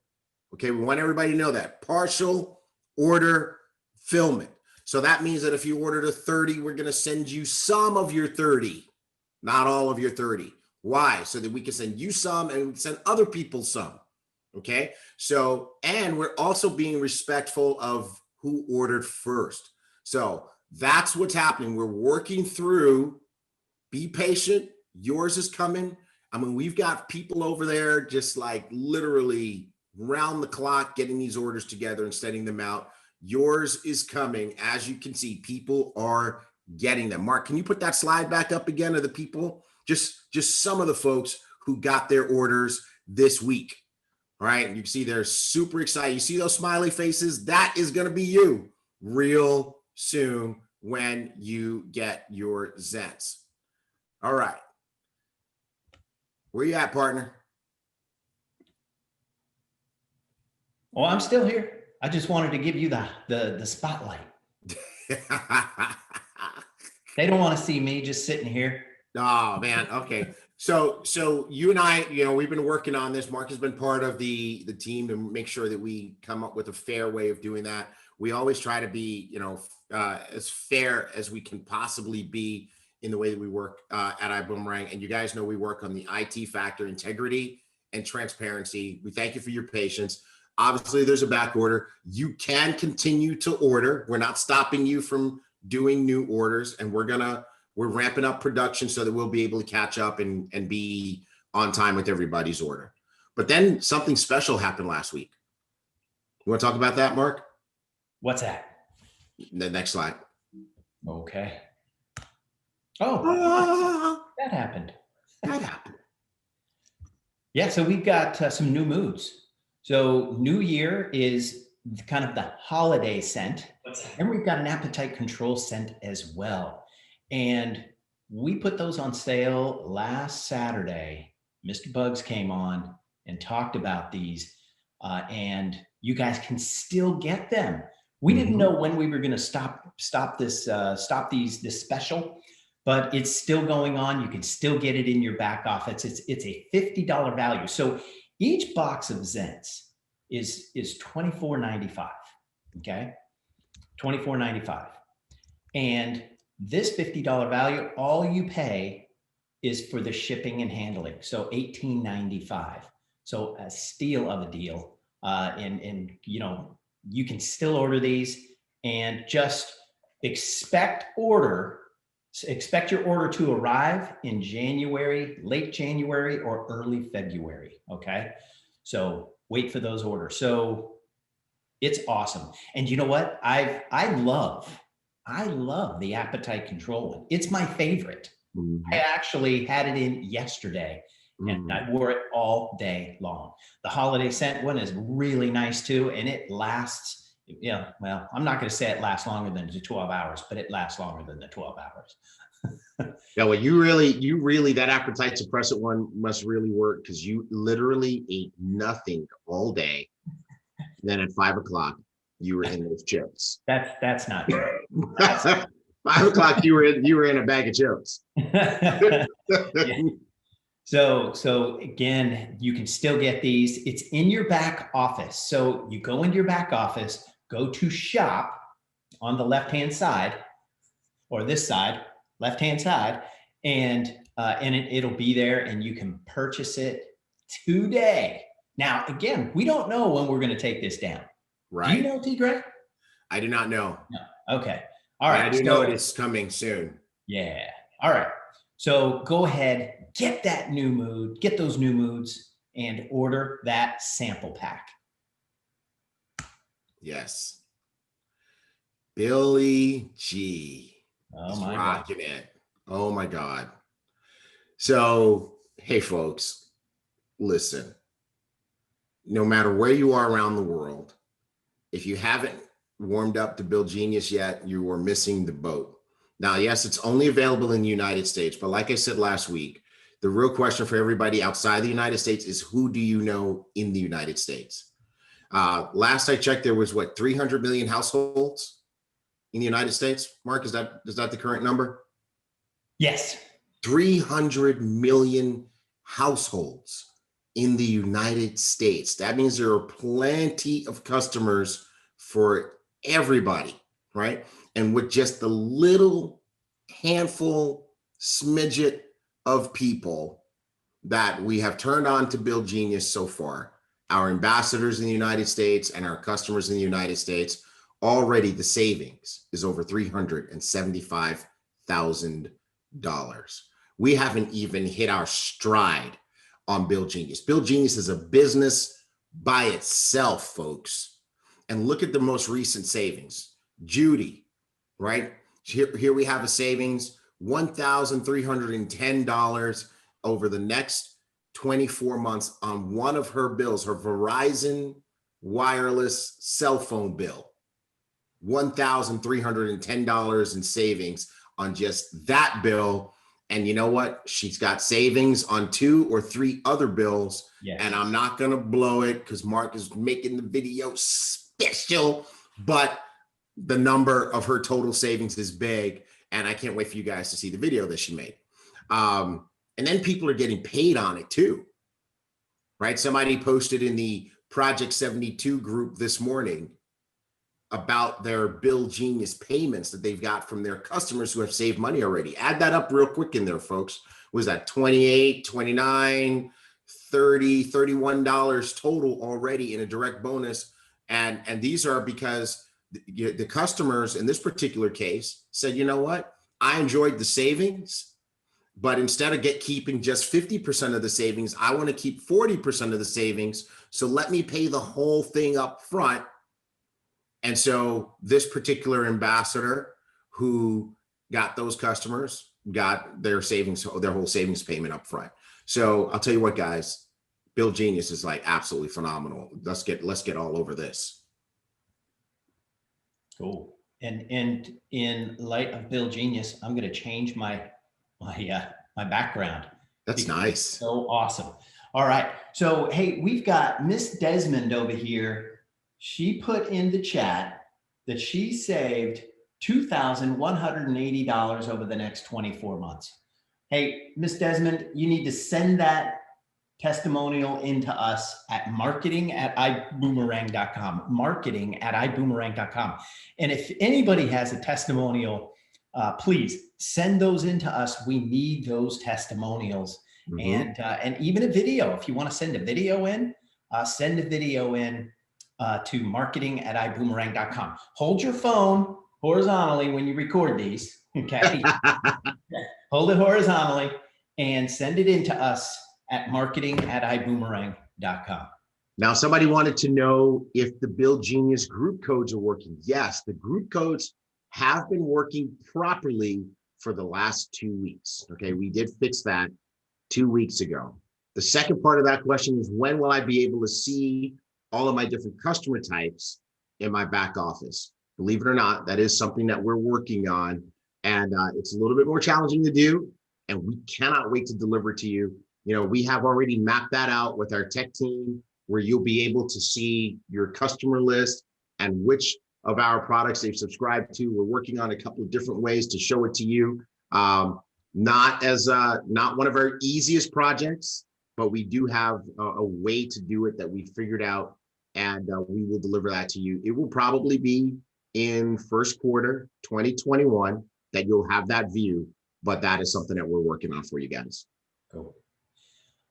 Okay, we want everybody to know that. Partial order fulfillment. So that means that if you ordered a 30, we're gonna send you some of your 30, not all of your 30. Why? So that we can send you some and send other people some. Okay, so, and we're also being respectful of who ordered first. So that's what's happening. We're working through, be patient. Yours is coming. I mean, we've got people over there just like literally round the clock getting these orders together and sending them out. Yours is coming. As you can see, people are getting them. Mark, can you put that slide back up again of the people? Just some of the folks who got their orders this week. All right, you can see they're super excited. You see those smiley faces? That is going to be you real soon when you get your Zents. All right. Where you at, partner? Oh, I'm still here. I just wanted to give you the spotlight. They don't want to see me just sitting here. Oh, man. Okay. So you and I, we've been working on this. Mark has been part of the team to make sure that we come up with a fair way of doing that. We always try to be, as fair as we can possibly be in the way that we work at Ibüümerang. And you guys know we work on the IT factor, integrity and transparency. We thank you for your patience. Obviously, there's a back order. You can continue to order. We're not stopping you from doing new orders, and we're ramping up production so that we'll be able to catch up and be on time with everybody's order. But then something special happened last week. You want to talk about that, Mark? What's that? The next slide. Okay. Oh, that happened. That happened. Yeah, so we've got some new moods. So New Year is kind of the holiday scent. And we've got an appetite control scent as well. And we put those on sale last Saturday. Mr. Bugs came on and talked about these, and you guys can still get them. We didn't know when we were going to stop this special, but it's still going on. You can still get it in your back office. It's a $50 value. So each box of Zens is $24.95. Okay, $24.95, and this $50 value, all you pay is for the shipping and handling. So $18.95. So a steal of a deal. And you know, you can still order these, and just expect your order to arrive in January, late January or early February. Okay. So wait for those orders. So it's awesome. And you know what? I love the appetite control one. It's my favorite. I actually had it in yesterday and I wore it all day long. The holiday scent one is really nice too. And it lasts, yeah, well, I'm not going to say it lasts longer than the 12 hours, but it lasts longer than the 12 hours. Yeah, well, you really, that appetite suppressant one must really work, because you literally ate nothing all day. Then at 5 o'clock, you were in those chips. That's not true. 5 o'clock, you were in a bag of chips. Yeah. So again, you can still get these. It's in your back office. So you go into your back office, go to shop on the left-hand side, or this side, left-hand side, and it'll be there, and you can purchase it today. Now, again, we don't know when we're going to take this down. Right. Do you know, T. Greg? I do not know. No. Okay. All right. I do know it is coming soon. Yeah. All right. So go ahead, get those new moods, and order that sample pack. Yes. Billy G. Oh is my rocking God. it. Oh my God. So, hey folks, listen. No matter where you are around the world, if you haven't warmed up to Bill Genius yet, you are missing the boat. Now, yes, it's only available in the United States, but like I said last week, the real question for everybody outside the United States is, who do you know in the United States? Last I checked, there was 300 million households in the United States. Mark, is that the current number? Yes. 300 million households in the United States. That means there are plenty of customers for everybody, right? And with just the little handful, smidget of people that we have turned on to Bill Genius so far, our ambassadors in the United States and our customers in the United States, already the savings is over $375,000. We haven't even hit our stride on Bill Genius. Bill Genius is a business by itself, folks. And look at the most recent savings. Judy, right? Here we have a savings, $1,310 over the next 24 months on one of her bills, her Verizon wireless cell phone bill. $1,310 in savings on just that bill. And you know what? She's got savings on 2 or 3 other bills. Yes. And I'm not going to blow it because Mark is making the video special, but the number of her total savings is big. And I can't wait for you guys to see the video that she made. And then people are getting paid on it too, right? Somebody posted in the Project 72 group this morning about their Bill Genius payments that they've got from their customers who have saved money already. Add that up real quick in there, folks. Was that 28, 29, $31 total already in a direct bonus. And these are because the customers in this particular case said, you know what? I enjoyed the savings, but instead of keeping just 50% of the savings, I want to keep 40% of the savings. So let me pay the whole thing up front. And so this particular ambassador who got those customers got their savings, their whole savings payment up front. So I'll tell you what, guys, Bill Genius is like absolutely phenomenal. Let's get all over this. Cool. And in light of Bill Genius, I'm going to change my background. That's nice. It's so awesome. All right. So, hey, we've got Miss Desmond over here. She put in the chat that she saved $2,180 over the next 24 months. Hey, Miss Desmond, you need to send that testimonial into us at marketing@iboomerang.com, marketing@iboomerang.com. And if anybody has a testimonial, please send those into us. We need those testimonials. Mm-hmm. And even a video. If you want to send a video in, send a video in to marketing@iboomerang.com. Hold your phone horizontally when you record these, okay? Hold it horizontally and send it in to us at marketing@iboomerang.com. Now, somebody wanted to know if the Bill Genius group codes are working. Yes, the group codes have been working properly for the last 2 weeks. Okay, we did fix that 2 weeks ago. The second part of that question is, when will I be able to see all of my different customer types in my back office? Believe it or not, that is something that we're working on, and it's a little bit more challenging to do, and we cannot wait to deliver to you. You know, we have already mapped that out with our tech team, where you'll be able to see your customer list and which of our products they've subscribed to. We're working on a couple of different ways to show it to you. Not one of our easiest projects, but we do have a way to do it that we figured out, and we will deliver that to you. It will probably be in first quarter 2021 that you'll have that view, but that is something that we're working on for you guys. Cool.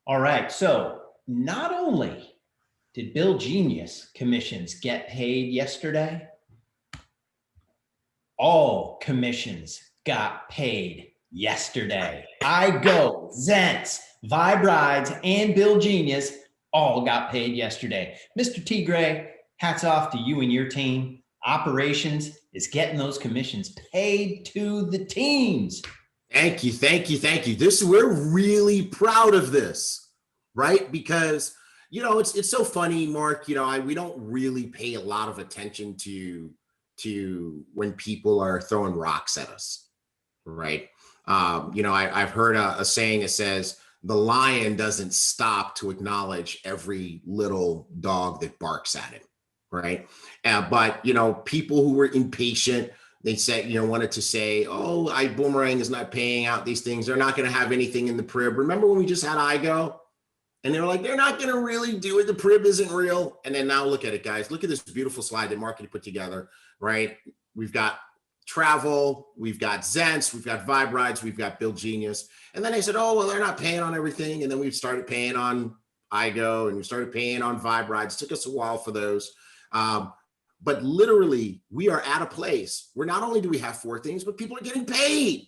All right. So not only did Bill Genius commissions get paid yesterday, all commissions got paid yesterday. iGo, Zents, Vibe Rides, and Bill Genius all got paid yesterday. Mr. T. Gray, hats off to you and your team. Operations is getting those commissions paid to the teams. Thank you, thank you, thank you. We're really proud of this, right? Because, you know, it's so funny, Mark. You know, we don't really pay a lot of attention to when people are throwing rocks at us, right? You know, I've heard a saying that says the lion doesn't stop to acknowledge every little dog that barks at him, right? But, you know, people who were impatient, they said, you know, wanted to say, oh, Iboomerang is not paying out these things. They're not going to have anything in the PRIB. Remember when we just had iGo? And they were like, they're not going to really do it. The PRIB isn't real. And then now look at it, guys. Look at this beautiful slide that Mark put together, right? We've got travel, we've got Zents, we've got Vibe Rides, we've got Bill Genius. And then they said, oh, well, they're not paying on everything. And then we started paying on iGo, and we started paying on Vibe Rides. It took us a while for those. But literally, we are at a place where not only do we have 4 things, but people are getting paid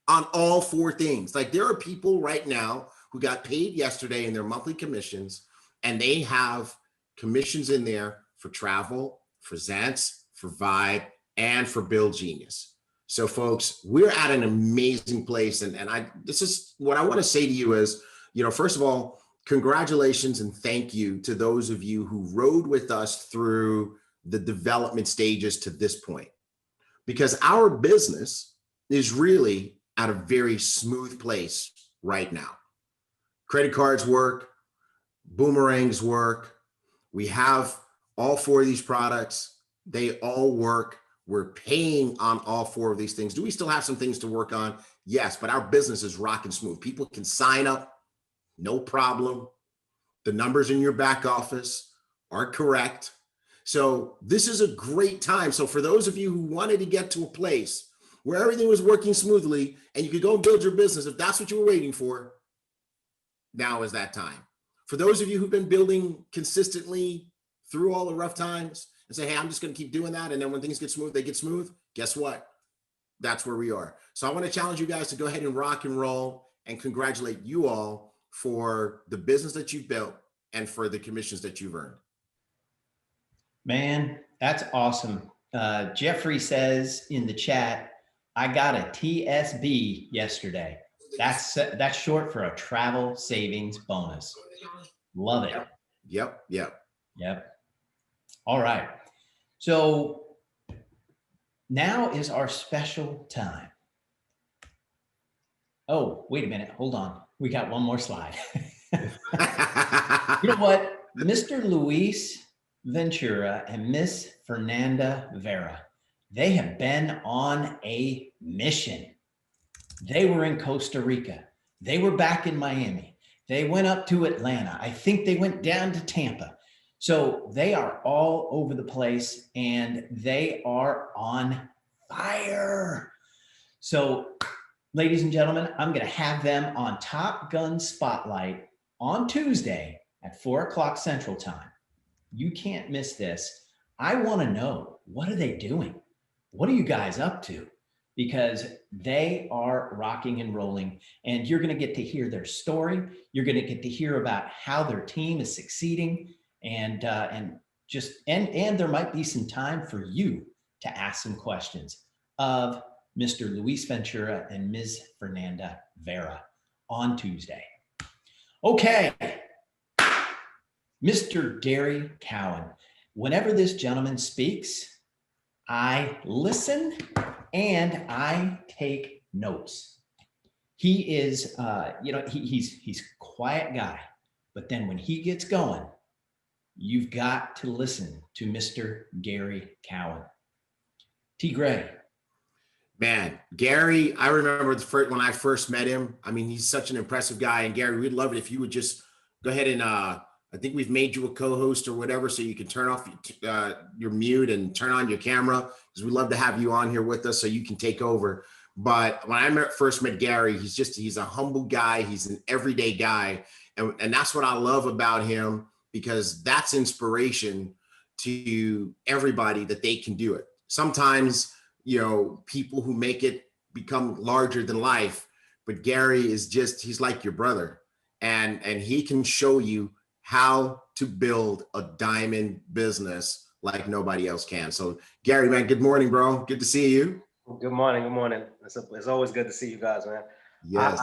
on all 4 things. Like, there are people right now who got paid yesterday in their monthly commissions, and they have commissions in there for travel, for Zents, for Vibe, and for Bill Genius. So folks, we're at an amazing place. And this is what I want to say to you is, you know, first of all, congratulations and thank you to those of you who rode with us through the development stages to this point, because our business is really at a very smooth place right now. Credit cards work, boomerangs work. We have all 4 of these products. They all work. We're paying on all 4 of these things. Do we still have some things to work on? Yes, but our business is rocking smooth. People can sign up, no problem. The numbers in your back office are correct. So this is a great time. So for those of you who wanted to get to a place where everything was working smoothly and you could go build your business, if that's what you were waiting for, now is that time. for those of you who've been building consistently through all the rough times and say, hey, I'm just going to keep doing that. And then when things get smooth, they get smooth. Guess what? That's where we are. So I want to challenge you guys to go ahead and rock and roll and congratulate you all for the business that you've built and for the commissions that you've earned. Man, that's awesome. Jeffrey says in the chat, I got a TSB yesterday. That's short for a travel savings bonus. Love it. Yep. All right. So now is our special time. Oh, wait a minute. Hold on. We got one more slide. You know what? Mr. Luis Ventura and Miss Fernanda Vera, they have been on a mission. They were in Costa Rica. They were back in Miami. They went up to Atlanta. I think they went down to Tampa. So they are all over the place and they are on fire. So, ladies and gentlemen, I'm going to have them on Top Gun Spotlight on Tuesday at 4:00 Central Time. You can't miss this. I want to know, what are they doing? What are you guys up to? Because they are rocking and rolling, and you're going to get to hear their story. You're going to get to hear about how their team is succeeding, and there might be some time for you to ask some questions of Mr. Luis Ventura and Ms. Fernanda Vera on Tuesday. Okay, Mr. Gary Cowan. Whenever this gentleman speaks, I listen and I take notes. He is, he's a quiet guy, but then when he gets going, you've got to listen to Mr. Gary Cowan. T. Gray. Man, Gary, I remember when I first met him. I mean, he's such an impressive guy. And Gary, we'd love it if you would just go ahead and, I think we've made you a co-host or whatever, so you can turn off your mute and turn on your camera, because we'd love to have you on here with us so you can take over. But when I first met Gary, he's a humble guy. He's an everyday guy. And that's what I love about him, because that's inspiration to everybody that they can do it. Sometimes, people who make it become larger than life, but Gary is he's like your brother, and he can show you how to build a diamond business like nobody else can. So Gary, man, good morning, bro. Good to see you. Good morning. Good morning. It's always good to see you guys, man. Yes.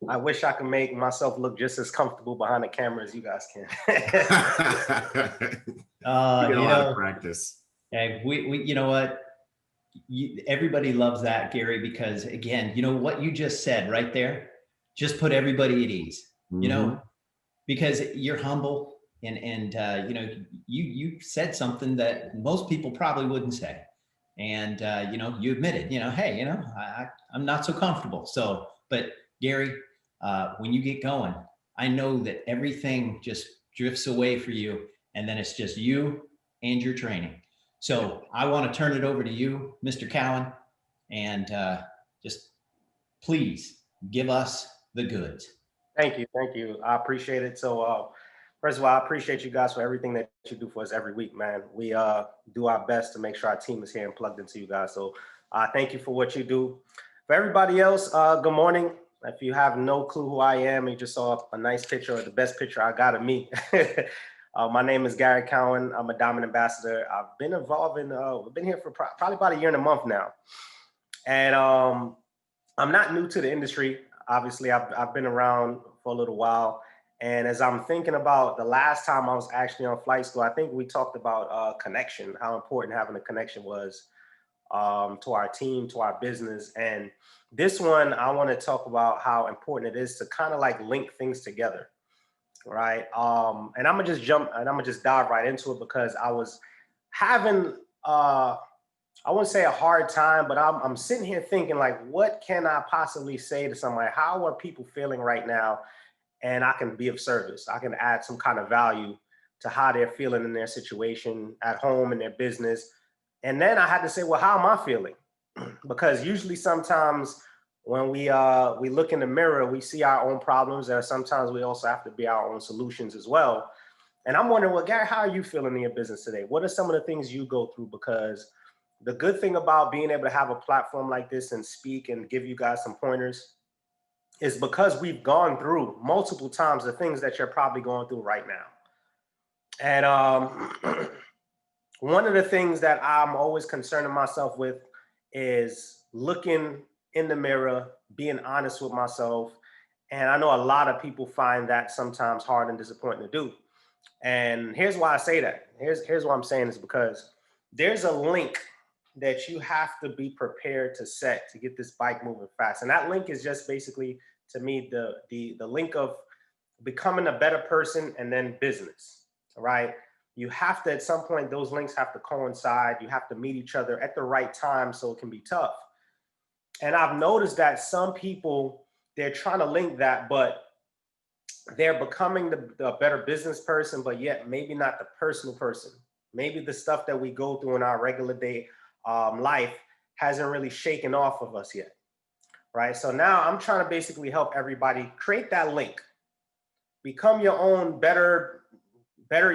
I wish I could make myself look just as comfortable behind the camera as you guys can. You get a lot of practice. And we you know what? Everybody loves that, Gary, because again, what you just said right there, just put everybody at ease, because you're humble and you said something that most people probably wouldn't say. And, you admitted, hey, I'm not so comfortable. So, but Gary, when you get going, I know that everything just drifts away for you, and then it's just you and your training. So I want to turn it over to you, Mr. Cowan, and just please give us the goods. Thank you. I appreciate it. So first of all, I appreciate you guys for everything that you do for us every week, man. We do our best to make sure our team is here and plugged into you guys. So thank you for what you do. For everybody else, good morning. If you have no clue who I am, you just saw a nice picture, or the best picture I got of me. My name is Gary Cowan. I'm a Diamond Ambassador. I've been involved in, we've been here for probably about a year and a month now. And I'm not new to the industry. Obviously, I've been around for a little while. And as I'm thinking about the last time I was actually on flight school, I think we talked about connection, how important having a connection was to our team, to our business. And this one, I want to talk about how important it is to kind of like link things together, right? And I'm gonna just dive right into it, because I was having, I wouldn't say a hard time, but I'm sitting here thinking, like, what can I possibly say to somebody? How are people feeling right now? And I can be of service. I can add some kind of value to how they're feeling in their situation at home, in their business. And then I had to say, well, how am I feeling? Because usually sometimes when we look in the mirror, we see our own problems, and sometimes we also have to be our own solutions as well. And I'm wondering, well, Gary, how are you feeling in your business today? What are some of the things you go through? Because the good thing about being able to have a platform like this and speak and give you guys some pointers is because we've gone through multiple times the things that you're probably going through right now. And one of the things that I'm always concerning myself with is looking in the mirror, being honest with myself. And I know a lot of people find that sometimes hard and disappointing to do. And here's why I say that. Here's why I'm saying this, because there's a link that you have to be prepared to set to get this bike moving fast. And that link is just basically, to me, the link of becoming a better person and then business, right? You have to, at some point, those links have to coincide. You have to meet each other at the right time so it can be tough. And I've noticed that some people, they're trying to link that, but they're becoming the better business person, but yet maybe not the personal person. Maybe the stuff that we go through in our regular day life hasn't really shaken off of us yet, right? So now I'm trying to basically help everybody create that link. Become your own better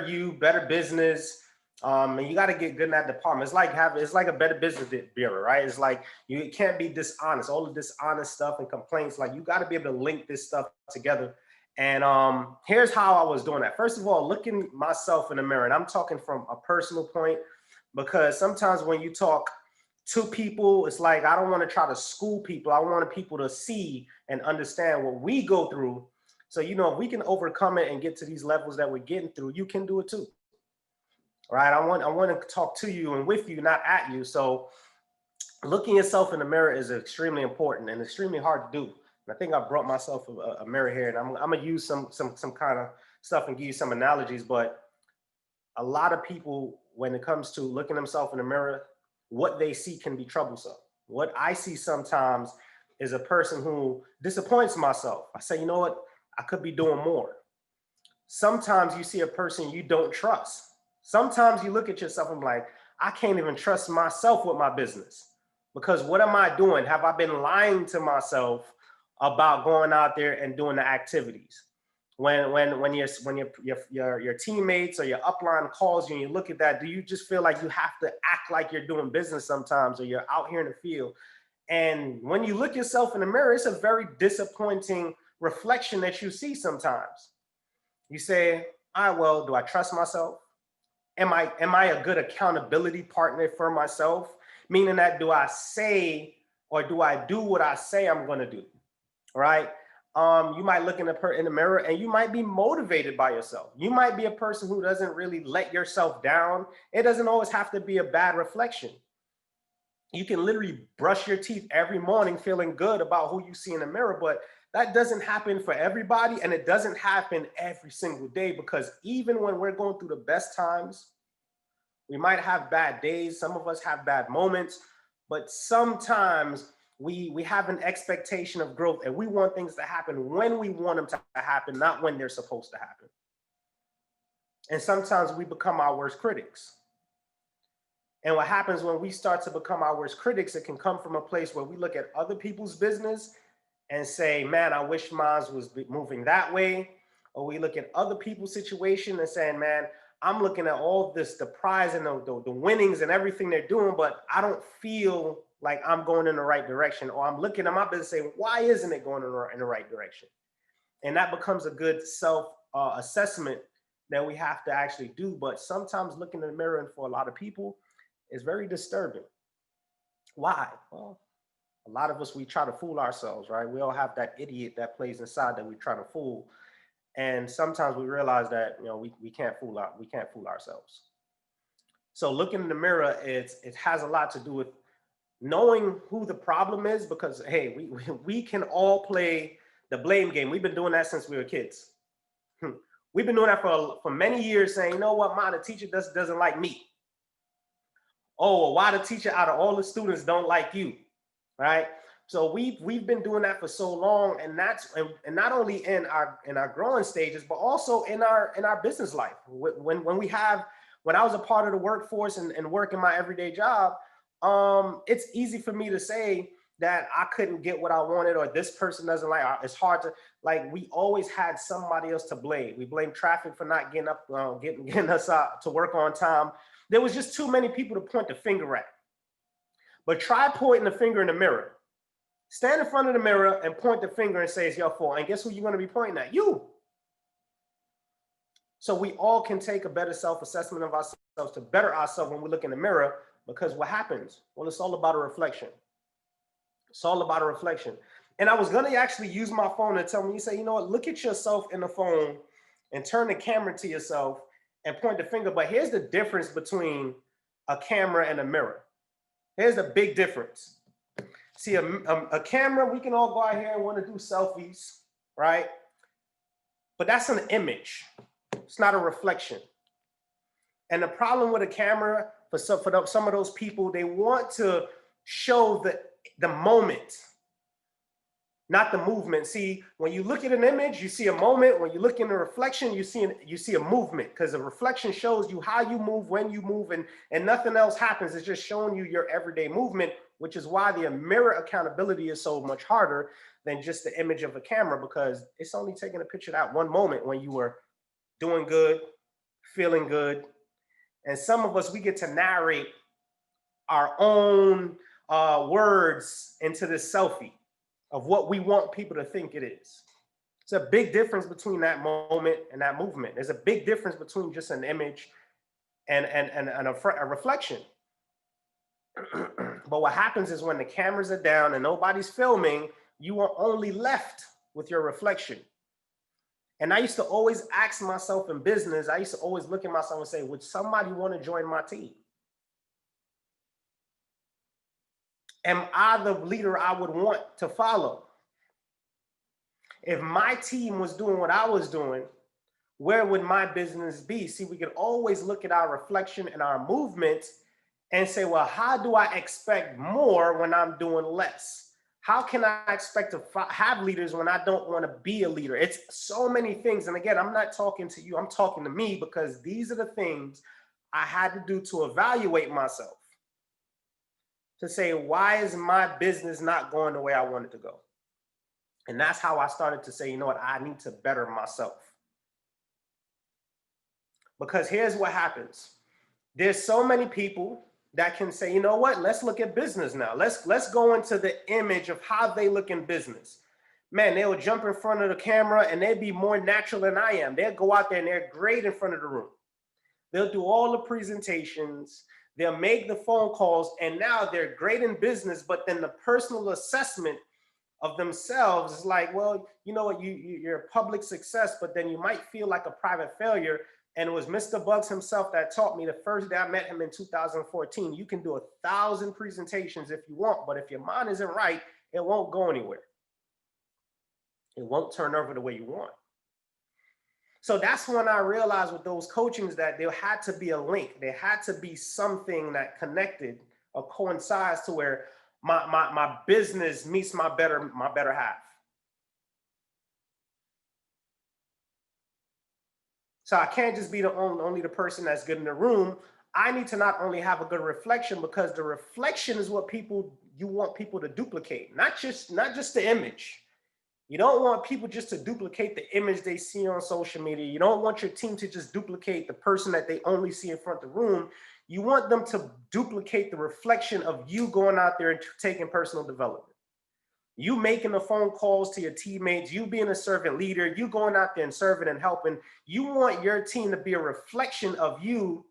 you, better business. And you got to get good in that department. It's like a better business bureau, right? It's like you can't be dishonest. All the dishonest stuff and complaints, like you got to be able to link this stuff together. And here's how I was doing that. First of all, looking myself in the mirror, and I'm talking from a personal point, because sometimes when you talk to people, it's like, I don't want to try to school people. I want people to see and understand what we go through. So, you know, if we can overcome it and get to these levels that we're getting through, you can do it too. Right? I want to talk to you and with you, not at you. So looking yourself in the mirror is extremely important and extremely hard to do. I think I brought myself a mirror here, and I'm gonna use some kind of stuff and give you some analogies. But a lot of people, when it comes to looking themselves in the mirror, what they see can be troublesome. What I see sometimes is a person who disappoints myself. I say, you know what? I could be doing more. Sometimes you see a person you don't trust. Sometimes you look at yourself and be like, I can't even trust myself with my business, because what am I doing? Have I been lying to myself about going out there and doing the activities? When your teammates or your upline calls you and you look at that, do you just feel like you have to act like you're doing business sometimes, or you're out here in the field? And when you look yourself in the mirror, it's a very disappointing reflection that you see sometimes. You say, all right, well, do I trust myself? Am I a good accountability partner for myself? Meaning that, do I say or do I do what I say I'm going to do? Right? You might look in the mirror and you might be motivated by yourself. You might be a person who doesn't really let yourself down. It doesn't always have to be a bad reflection. You can literally brush your teeth every morning feeling good about who you see in the mirror, but that doesn't happen for everybody, and it doesn't happen every single day, because even when we're going through the best times, we might have bad days. Some of us have bad moments, but sometimes we have an expectation of growth, and we want things to happen when we want them to happen, not when they're supposed to happen. And sometimes we become our worst critics. And what happens when we start to become our worst critics, it can come from a place where we look at other people's business and say, man, I wish mine was moving that way. Or we look at other people's situation and saying, man, I'm looking at all this, the prize and the winnings and everything they're doing, but I don't feel like I'm going in the right direction. Or I'm looking at my business saying, why isn't it going in the right direction? And that becomes a good self-assessment that we have to actually do. But sometimes looking in the mirror, and for a lot of people, is very disturbing. Why? Well, a lot of us, we try to fool ourselves, right? We all have that idiot that plays inside that we try to fool. And sometimes we realize that, you know, we can't fool ourselves. So looking in the mirror, it has a lot to do with knowing who the problem is, because, hey, we can all play the blame game. We've been doing that since we were kids. We've been doing that for many years, saying, you know what, Ma, the teacher doesn't like me. Oh, why the teacher out of all the students don't like you, right? So we've been doing that for so long, and and not only in our growing stages, but also in our business life. When I was a part of the workforce and working my everyday job, it's easy for me to say, that I couldn't get what I wanted, or this person doesn't like, it's hard to, like, we always had somebody else to blame. We blame traffic for not getting up, getting us out to work on time. There was just too many people to point the finger at. But try pointing the finger in the mirror. Stand in front of the mirror and point the finger and say it's your fault. And guess who you're going to be pointing at? You. So we all can take a better self-assessment of ourselves to better ourselves when we look in the mirror, because what happens? Well, it's all about a reflection. It's all about a reflection. And I was going to actually use my phone and tell me, you say, you know what, look at yourself in the phone and turn the camera to yourself and point the finger. But here's the difference between a camera and a mirror. Here's the big difference. See, a camera, we can all go out here and want to do selfies, right? But that's an image. It's not a reflection. And the problem with a camera, for some of those people, they want to show the moment, not the movement. See, when you look at an image, you see a moment. When you look in the reflection, you see a movement, because the reflection shows you how you move, when you move, and nothing else happens. It's just showing you your everyday movement, which is why the mirror accountability is so much harder than just the image of a camera, because it's only taking a picture of that one moment when you were doing good, feeling good. And some of us, we get to narrate our own words into this selfie of what we want people to think it is. It's a big difference between that moment and that movement. There's a big difference between just an image and a reflection. But what happens is when the cameras are down and nobody's filming, you are only left with your reflection. And I used to always ask myself in business, I used to always look at myself and say, would somebody want to join my team? Am I the leader I would want to follow? If my team was doing what I was doing, where would my business be? See, we could always look at our reflection and our movement and say, well, how do I expect more when I'm doing less? How can I expect to have leaders when I don't want to be a leader? It's so many things. And again, I'm not talking to you, I'm talking to me, because these are the things I had to do to evaluate myself. To say, why is my business not going the way I want it to go? And that's how I started to say, you know what, I need to better myself. Because here's what happens. There's so many people that can say, you know what, let's look at business now. Let's go into the image of how they look in business. Man, they'll jump in front of the camera and they'd be more natural than I am. They'll go out there and they're great in front of the room. They'll do all the presentations. They'll make the phone calls, and now they're great in business, but then the personal assessment of themselves is like, well, you know what, you're a public success, but then you might feel like a private failure. And it was Mr. Bugs himself that taught me the first day I met him in 2014, you can do 1,000 presentations if you want, but if your mind isn't right, it won't go anywhere. It won't turn over the way you want. So that's when I realized with those coachings that there had to be a link. There had to be something that connected or coincides to where my business meets my better half. So I can't just be only the person that's good in the room. I need to not only have a good reflection, because the reflection is what you want people to duplicate, not just the image. You don't want people just to duplicate the image they see on social media. You don't want your team to just duplicate the person that they only see in front of the room. You want them to duplicate the reflection of you going out there and taking personal development. You making the phone calls to your teammates, you being a servant leader, you going out there and serving and helping. You want your team to be a reflection of you,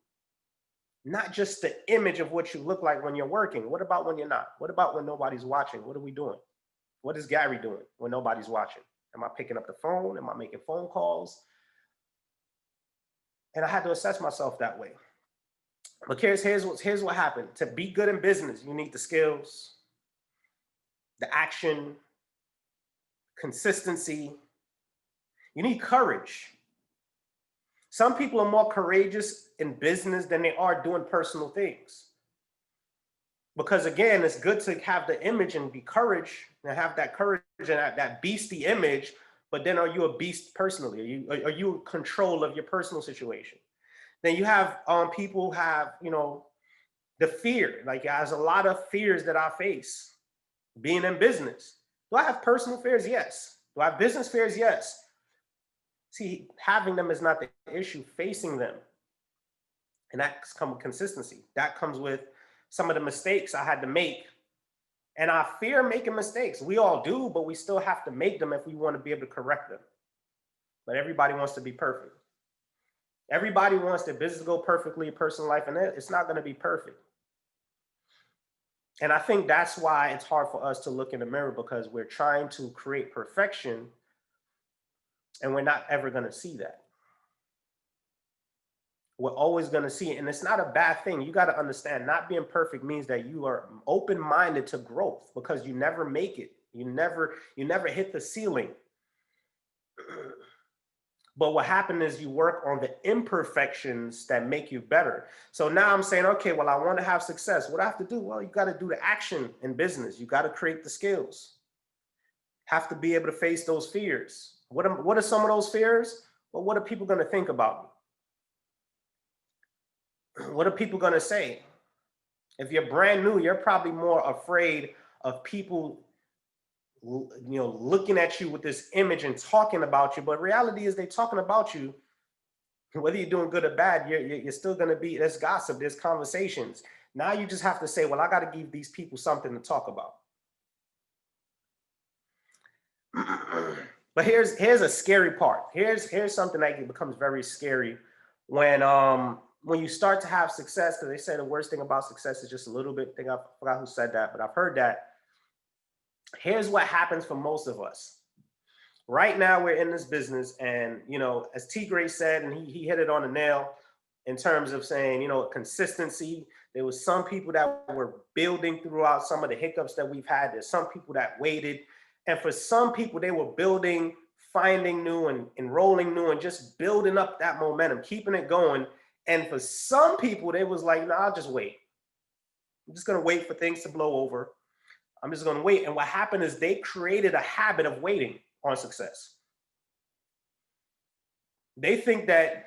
not just the image of what you look like when you're working. What about when you're not? What about when nobody's watching? What are we doing? What is Gary doing when nobody's watching? Am I picking up the phone? Am I making phone calls? And I had to assess myself that way. But here's what happened. To be good in business, you need the skills, the action, consistency. You need courage. Some people are more courageous in business than they are doing personal things. Because again, it's good to have the image and be courage and have that courage and that beastie image, but then are you a beast personally? Are you in control of your personal situation? Then you have people have, the fear, like there's a lot of fears that I face being in business. Do I have personal fears? Yes. Do I have business fears? Yes. See, having them is not the issue, facing them. And that comes with consistency. That comes with some of the mistakes I had to make. And I fear making mistakes. We all do, but we still have to make them if we want to be able to correct them. But everybody wants to be perfect. Everybody wants their business to go perfectly, personal life, and it's not going to be perfect. And I think that's why it's hard for us to look in the mirror, because we're trying to create perfection and we're not ever going to see that. We're always going to see it. And it's not a bad thing. You got to understand, not being perfect means that you are open-minded to growth, because you never make it. You never hit the ceiling. But what happened is you work on the imperfections that make you better. So now I'm saying, okay, well, I want to have success. What do I have to do? Well, you got to do the action in business. You got to create the skills. Have to be able to face those fears. What are some of those fears? Well, what are people going to think about me? What are people going to say? If you're brand new, you're probably more afraid of people, looking at you with this image and talking about you. But reality is, they're talking about you. Whether you're doing good or bad, you're still going to be, there's gossip, there's conversations. Now you just have to say, well, I got to give these people something to talk about. But here's a scary part. Here's something that becomes very scary when you start to have success, because they say the worst thing about success is just a little bit. I forgot who said that, but I've heard that. Here's what happens for most of us. Right now, we're in this business, and as T. Gray said, and he hit it on the nail in terms of saying, consistency. There was some people that were building throughout some of the hiccups that we've had. There's some people that waited, and for some people, they were building, finding new and enrolling new, and just building up that momentum, keeping it going. And for some people, they was like, I'll just wait. I'm just gonna wait for things to blow over. I'm just gonna wait. And what happened is they created a habit of waiting on success. They think that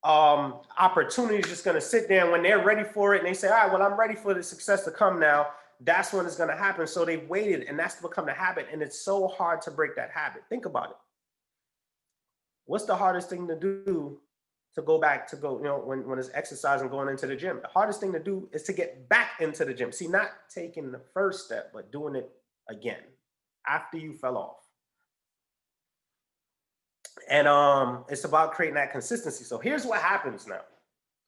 opportunity is just gonna sit there, and when they're ready for it, and they say, all right, well, I'm ready for the success to come now, that's when it's gonna happen. So they waited, and that's become the habit. And it's so hard to break that habit. Think about it. What's the hardest thing to do to go back to when it's exercise and going into the gym? The hardest thing to do is to get back into the gym. See, not taking the first step, but doing it again after you fell off. And it's about creating that consistency. So here's what happens now.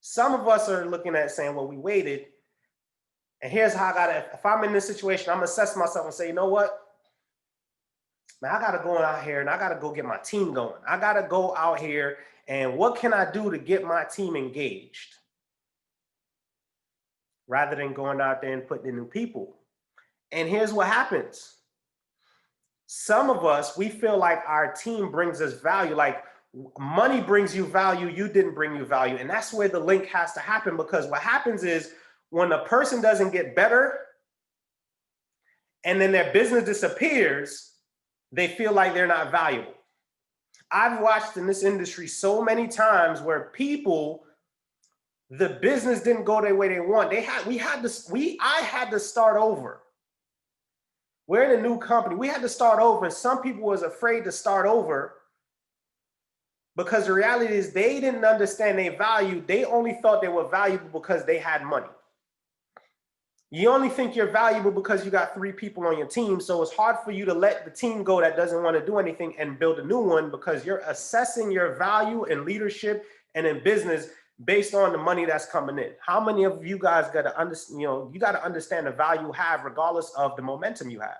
Some of us are looking at saying, well, we waited. And here's how if I'm in this situation, I'm gonna assess myself and say, you know what? Man, I gotta go out here and I gotta go get my team going. I gotta go out here, and what can I do to get my team engaged? Rather than going out there and putting in new people. And here's what happens. Some of us, we feel like our team brings us value, like money brings you value, you didn't bring you value. And that's where the link has to happen, because what happens is when a person doesn't get better and then their business disappears, they feel like they're not valuable. I've watched in this industry so many times where people, the business didn't go the way they want. I had to start over. We're in a new company. We had to start over, and some people was afraid to start over because the reality is they didn't understand their value. They only thought they were valuable because they had money. You only think you're valuable because you got 3 people on your team. So it's hard for you to let the team go that doesn't want to do anything and build a new one, because you're assessing your value in leadership and in business based on the money that's coming in. How many of you guys got to understand, you got to understand the value you have regardless of the momentum you have.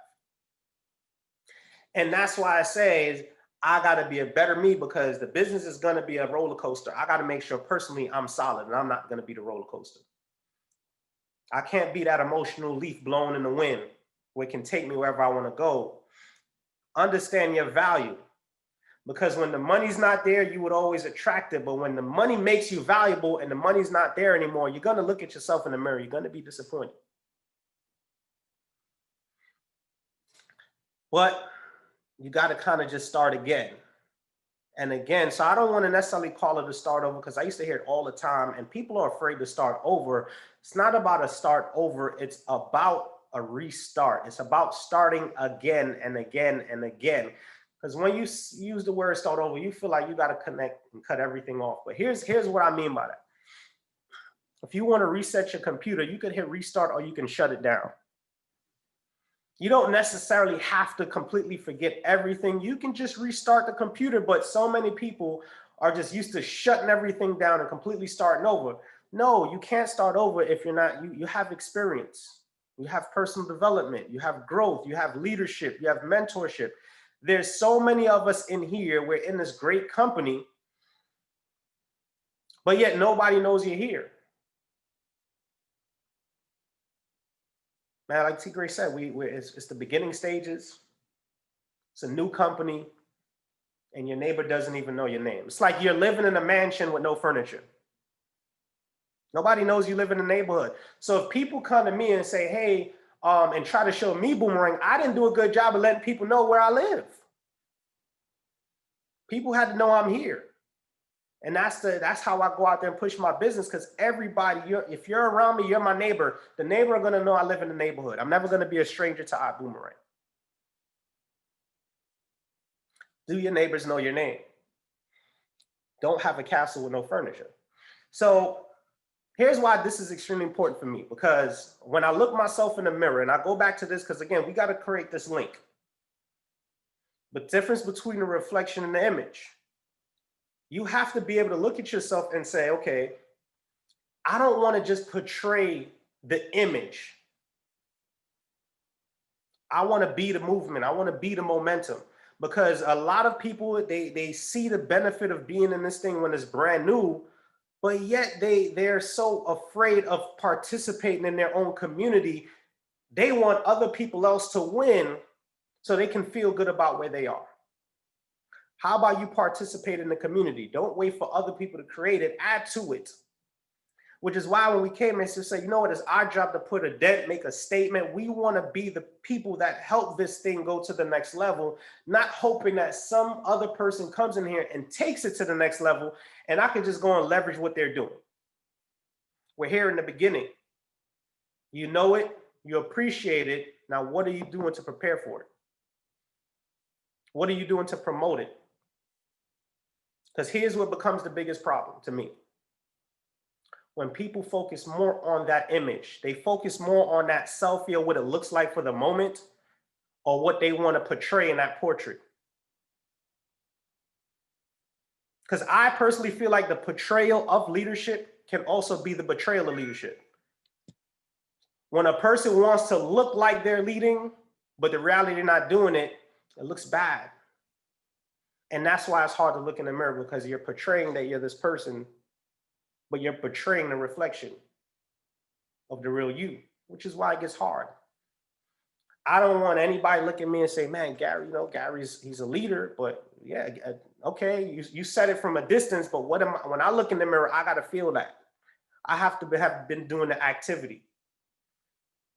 And that's why I say is I got to be a better me, because the business is going to be a roller coaster. I got to make sure personally I'm solid, and I'm not going to be the roller coaster. I can't be that emotional leaf blown in the wind where it can take me wherever I want to go. Understand your value, because when the money's not there, you would always attract it. But when the money makes you valuable and the money's not there anymore, you're going to look at yourself in the mirror. You're going to be disappointed. But you got to kind of just start again and again. So I don't want to necessarily call it a start over, because I used to hear it all the time, and people are afraid to start over. It's not about a start over. It's about a restart. It's about starting again and again and again. Because when you use the word start over, you feel like you got to connect and cut everything off. But here's what I mean by that. If you want to reset your computer, you can hit restart or you can shut it down. You don't necessarily have to completely forget everything. You can just restart the computer, but so many people are just used to shutting everything down and completely starting over. No, you can't start over if you're not, you have experience, you have personal development, you have growth, you have leadership, you have mentorship. There's so many of us in here, we're in this great company, but yet nobody knows you're here. Man, like T. Gray said, it's the beginning stages. It's a new company, and your neighbor doesn't even know your name. It's like you're living in a mansion with no furniture. Nobody knows you live in the neighborhood. So if people come to me and say, hey, and try to show me Boomerang, I didn't do a good job of letting people know where I live. People had to know I'm here. And that's how I go out there and push my business, because everybody, if you're around me, you're my neighbor. The neighbor are gonna know I live in the neighborhood. I'm never gonna be a stranger to Ibüümerang. Do your neighbors know your name? Don't have a castle with no furniture. So here's why this is extremely important for me, because when I look myself in the mirror, and I go back to this, because again, we got to create this link. The difference between the reflection and the image. You have to be able to look at yourself and say, okay, I don't want to just portray the image. I want to be the movement. I want to be the momentum. Because a lot of people, they see the benefit of being in this thing when it's brand new, but yet they're so afraid of participating in their own community. They want other people else to win so they can feel good about where they are. How about you participate in the community? Don't wait for other people to create it, add to it. Which is why when we came in to say, you know what, it's our job to put a dent, make a statement. We want to be the people that help this thing go to the next level, not hoping that some other person comes in here and takes it to the next level and I can just go and leverage what they're doing. We're here in the beginning. You know it, you appreciate it. Now, what are you doing to prepare for it? What are you doing to promote it? Because here's what becomes the biggest problem to me. When people focus more on that image, they focus more on that selfie or what it looks like for the moment, or what they want to portray in that portrait. Because I personally feel like the portrayal of leadership can also be the betrayal of leadership. When a person wants to look like they're leading, but the reality they're not doing it, it looks bad. And that's why it's hard to look in the mirror, because you're portraying that you're this person, but you're portraying the reflection of the real you, which is why it gets hard. I don't want anybody look at me and say, man, Gary, you know, he's a leader, but yeah, okay, you said it from a distance, but when I look in the mirror, I got to feel that. I have to have been doing the activity,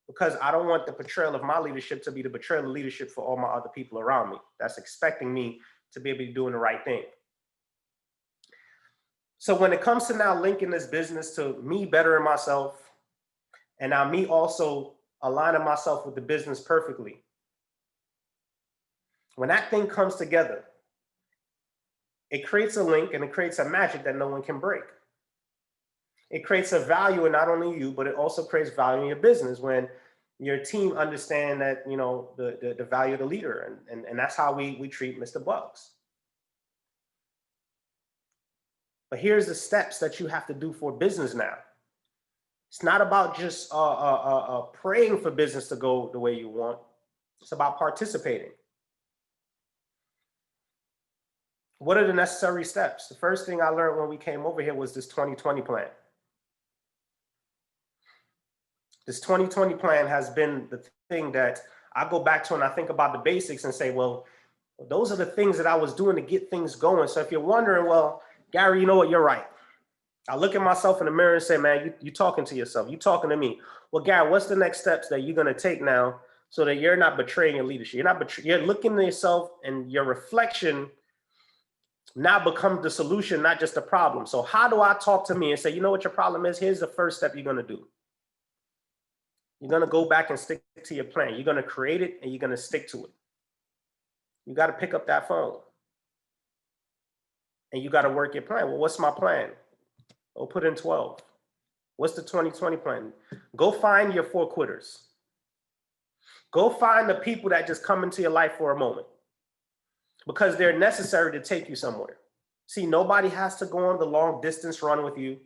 because I don't want the portrayal of my leadership to be the betrayal of leadership for all my other people around me. That's expecting me to be able to be doing the right thing. So when it comes to now linking this business to me bettering myself, and now me also aligning myself with the business perfectly, when that thing comes together, it creates a link and it creates a magic that no one can break. It creates a value in not only you, but it also creates value in your business when your team understand that, you know, the value of the leader. And that's how we treat Mr. Bugs. But here's the steps that you have to do for business now. It's not about just praying for business to go the way you want. It's about participating. What are the necessary steps? The first thing I learned when we came over here was this 2020 plan. This 2020 plan has been the thing that I go back to and I think about the basics and say, well, those are the things that I was doing to get things going. So if you're wondering, well, Gary, you know what, you're right. I look at myself in the mirror and say, man, you talking to yourself, you talking to me. Well, Gary, what's the next steps that you're going to take now so that you're not betraying your leadership? You're looking at yourself, and your reflection now becomes the solution, not just the problem. So how do I talk to me and say, you know what your problem is? Here's the first step you're going to do. You're going to go back and stick to your plan. You're going to create it and you're going to stick to it. You got to pick up that phone and you got to work your plan. Well, what's my plan? I'll put in 12. What's the 2020 plan? Go find your 4 quitters. Go find the people that just come into your life for a moment because they're necessary to take you somewhere. See, nobody has to go on the long distance run with you.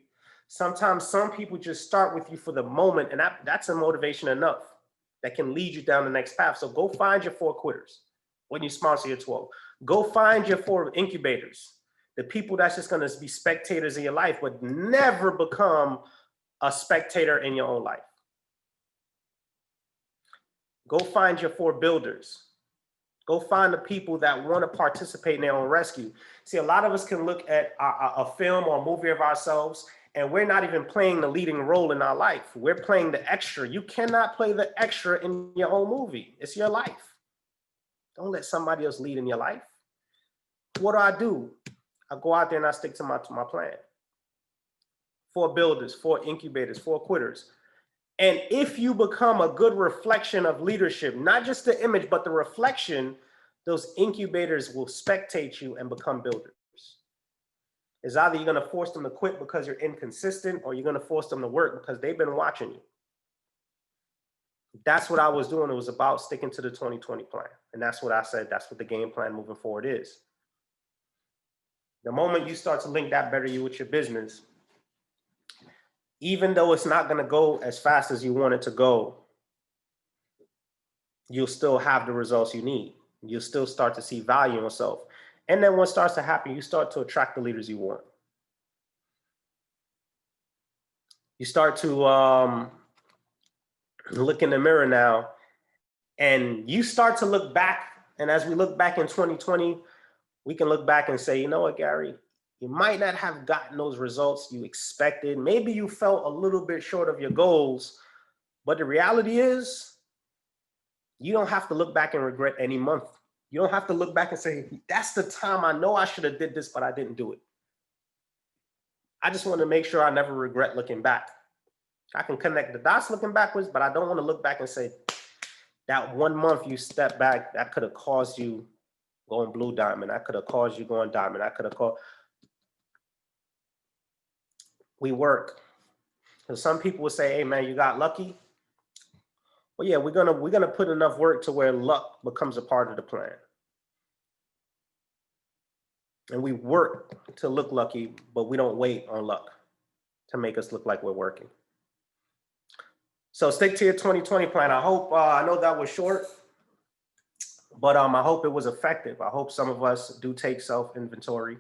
Sometimes some people just start with you for the moment, and that's a motivation enough that can lead you down the next path. So go find your 4 quitters when you sponsor your 12. Go find your 4 incubators, the people that's just going to be spectators in your life, but never become a spectator in your own life. Go find your 4 builders. Go find the people that want to participate in their own rescue. See, a lot of us can look at a film or a movie of ourselves, and we're not even playing the leading role in our life. We're playing the extra. You cannot play the extra in your own movie. It's your life. Don't let somebody else lead in your life. What do? I go out there and I stick to my plan. 4 builders, 4 incubators, 4 quitters. And if you become a good reflection of leadership, not just the image, but the reflection, those incubators will spectate you and become builders. It's either you're going to force them to quit because you're inconsistent, or you're going to force them to work because they've been watching you. That's what I was doing. It was about sticking to the 2020 plan. And that's what I said. That's what the game plan moving forward is. The moment you start to link that better you with your business, even though it's not going to go as fast as you want it to go, you'll still have the results you need. You'll still start to see value in yourself. And then what starts to happen, you start to attract the leaders you want. You start to look in the mirror now, and you start to look back. And as we look back in 2020, we can look back and say, you know what, Gary, you might not have gotten those results you expected. Maybe you felt a little bit short of your goals, but the reality is you don't have to look back and regret any month. You don't have to look back and say, that's the time I know I should have did this, but I didn't do it. I just want to make sure I never regret looking back. I can connect the dots looking backwards, but I don't want to look back and say, that 1 month you step back, that could have caused you going blue diamond. That could have caused you going diamond. That could have caused. We work. So some people will say, hey man, you got lucky. Well, yeah, we're gonna put enough work to where luck becomes a part of the plan. And we work to look lucky, but we don't wait on luck to make us look like we're working. So stick to your 2020 plan. I hope, I know that was short, but I hope it was effective. I hope some of us do take self-inventory,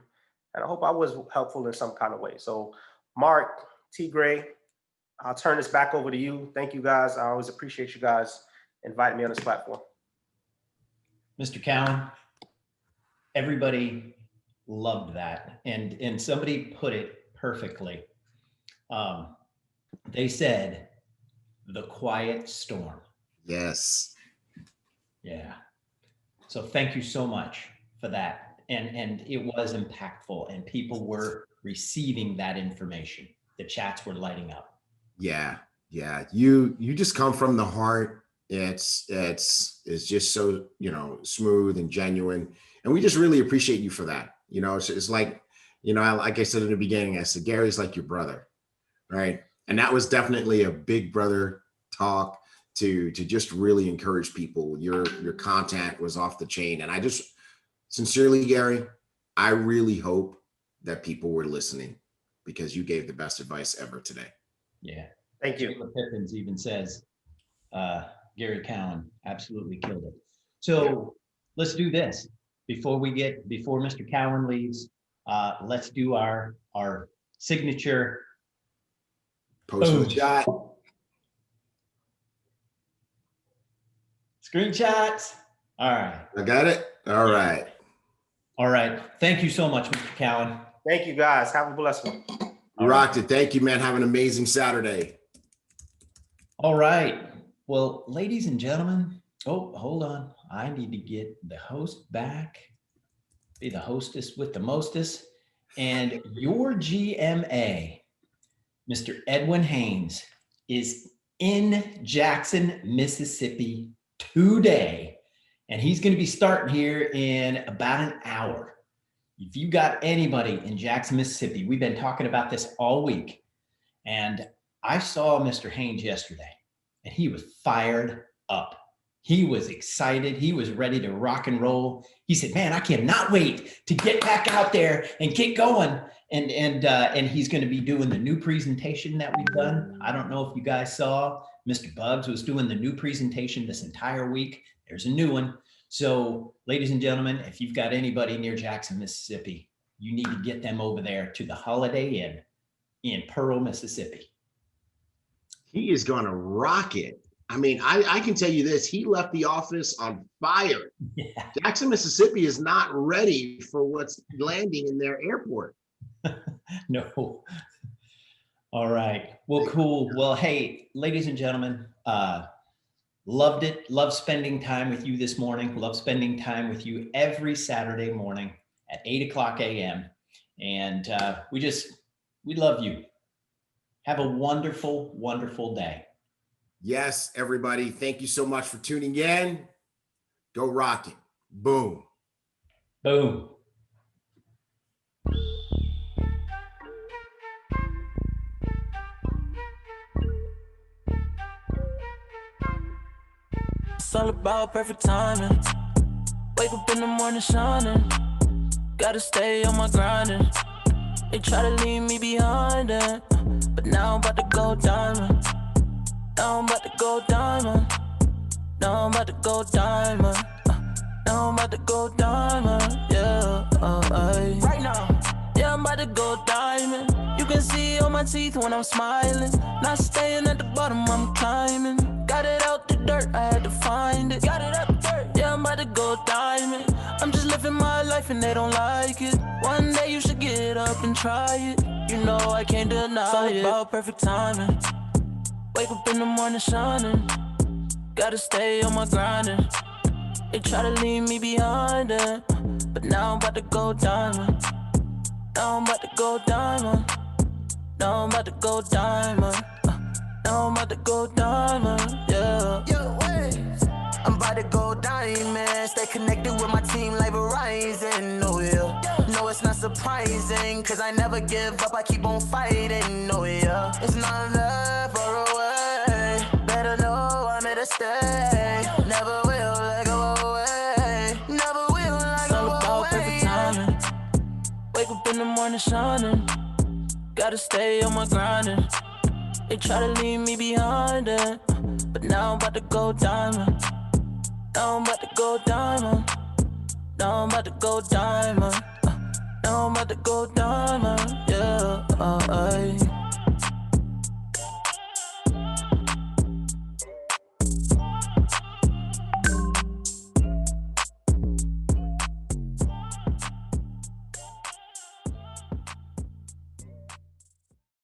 and I hope I was helpful in some kind of way. So Mark, T. Gray, I'll turn this back over to you. Thank you guys. I always appreciate you guys inviting me on this platform. Mr. Cowan, everybody loved that. And somebody put it perfectly. They said, the quiet storm. Yes. Yeah. So thank you so much for that. And it was impactful, and people were receiving that information. The chats were lighting up. Yeah. Yeah. You just come from the heart. It's just so, smooth and genuine. And we just really appreciate you for that. It's like, like I said in the beginning, I said, Gary's like your brother, right? And that was definitely a big brother talk to just really encourage people. Your content was off the chain. And I just sincerely, Gary, I really hope that people were listening, because you gave the best advice ever today. Yeah. Thank you. Taylor Pippins even says, Gary Cowan absolutely killed it. So let's do this. Before Mr. Cowan leaves, let's do our signature Post in the chat. Screenshots. All right. I got it. All right. All right. Thank you so much, Mr. Cowan. Thank you guys. Have a blessed one. You rocked it. Thank you, man. Have an amazing Saturday. All right. Well, ladies and gentlemen, hold on. I need to get the host back. Be the hostess with the mostest. And your GMA, Mr. Edwin Haynes, is in Jackson, Mississippi today. And he's going to be starting here in about an hour. If you got anybody in Jackson, Mississippi, we've been talking about this all week. And I saw Mr. Haynes yesterday, and he was fired up. He was excited. He was ready to rock and roll. He said, man, I cannot wait to get back out there and get going. And he's going to be doing the new presentation that we've done. I don't know if you guys saw, Mr. Bugs was doing the new presentation this entire week. There's a new one. So ladies and gentlemen, if you've got anybody near Jackson, Mississippi, you need to get them over there to the Holiday Inn in Pearl, Mississippi. He is going to rock it. I mean, I can tell you this, he left the office on fire. Yeah. Jackson, Mississippi is not ready for what's landing in their airport. No. All right. Well, cool. Well, hey, ladies and gentlemen, loved it. Loved spending time with you this morning. Love spending time with you every Saturday morning at 8:00 a.m. And we love you. Have a wonderful, wonderful day. Yes, everybody. Thank you so much for tuning in. Go rock it. Boom. Boom. It's all about perfect timing. Wake up in the morning shining. Gotta stay on my grinding. They try to leave me behind it, but now I'm about to go diamond. Now I'm about to go diamond. Now I'm about to go diamond. Now I'm about to go diamond. Yeah, right now. Yeah, I'm about to go diamond. You can see all my teeth when I'm smiling. Not staying at the bottom, I'm climbing. Got it out the dirt, I had to find it. Got it up dirt. Yeah, I'm about to go diamond. I'm just living my life and they don't like it. One day you should get up and try it. You know I can't deny it. It's all about perfect timing. Wake up in the morning shining. Gotta stay on my grinding. They try to leave me behind it, but now I'm about to go diamond. Now I'm about to go diamond. Now I'm about to go diamond. Now I'm about to go diamond. Yeah. Yo, wait. I'm about to go diamond. Stay connected with my team like Verizon. Oh yeah. No, it's not surprising, cause I never give up. I keep on fighting. Oh yeah. It's not that far away. Better know I'm here to stay. Never will let go away. Never will let go away. It's all about perfect timing. Wake up in the morning shining. Gotta stay on my grinding. They try to leave me behind it, but now I'm about to go diamond. Now I'm about to go diamond. Now I'm about to go diamond. Now I'm about to go diamond. Yeah.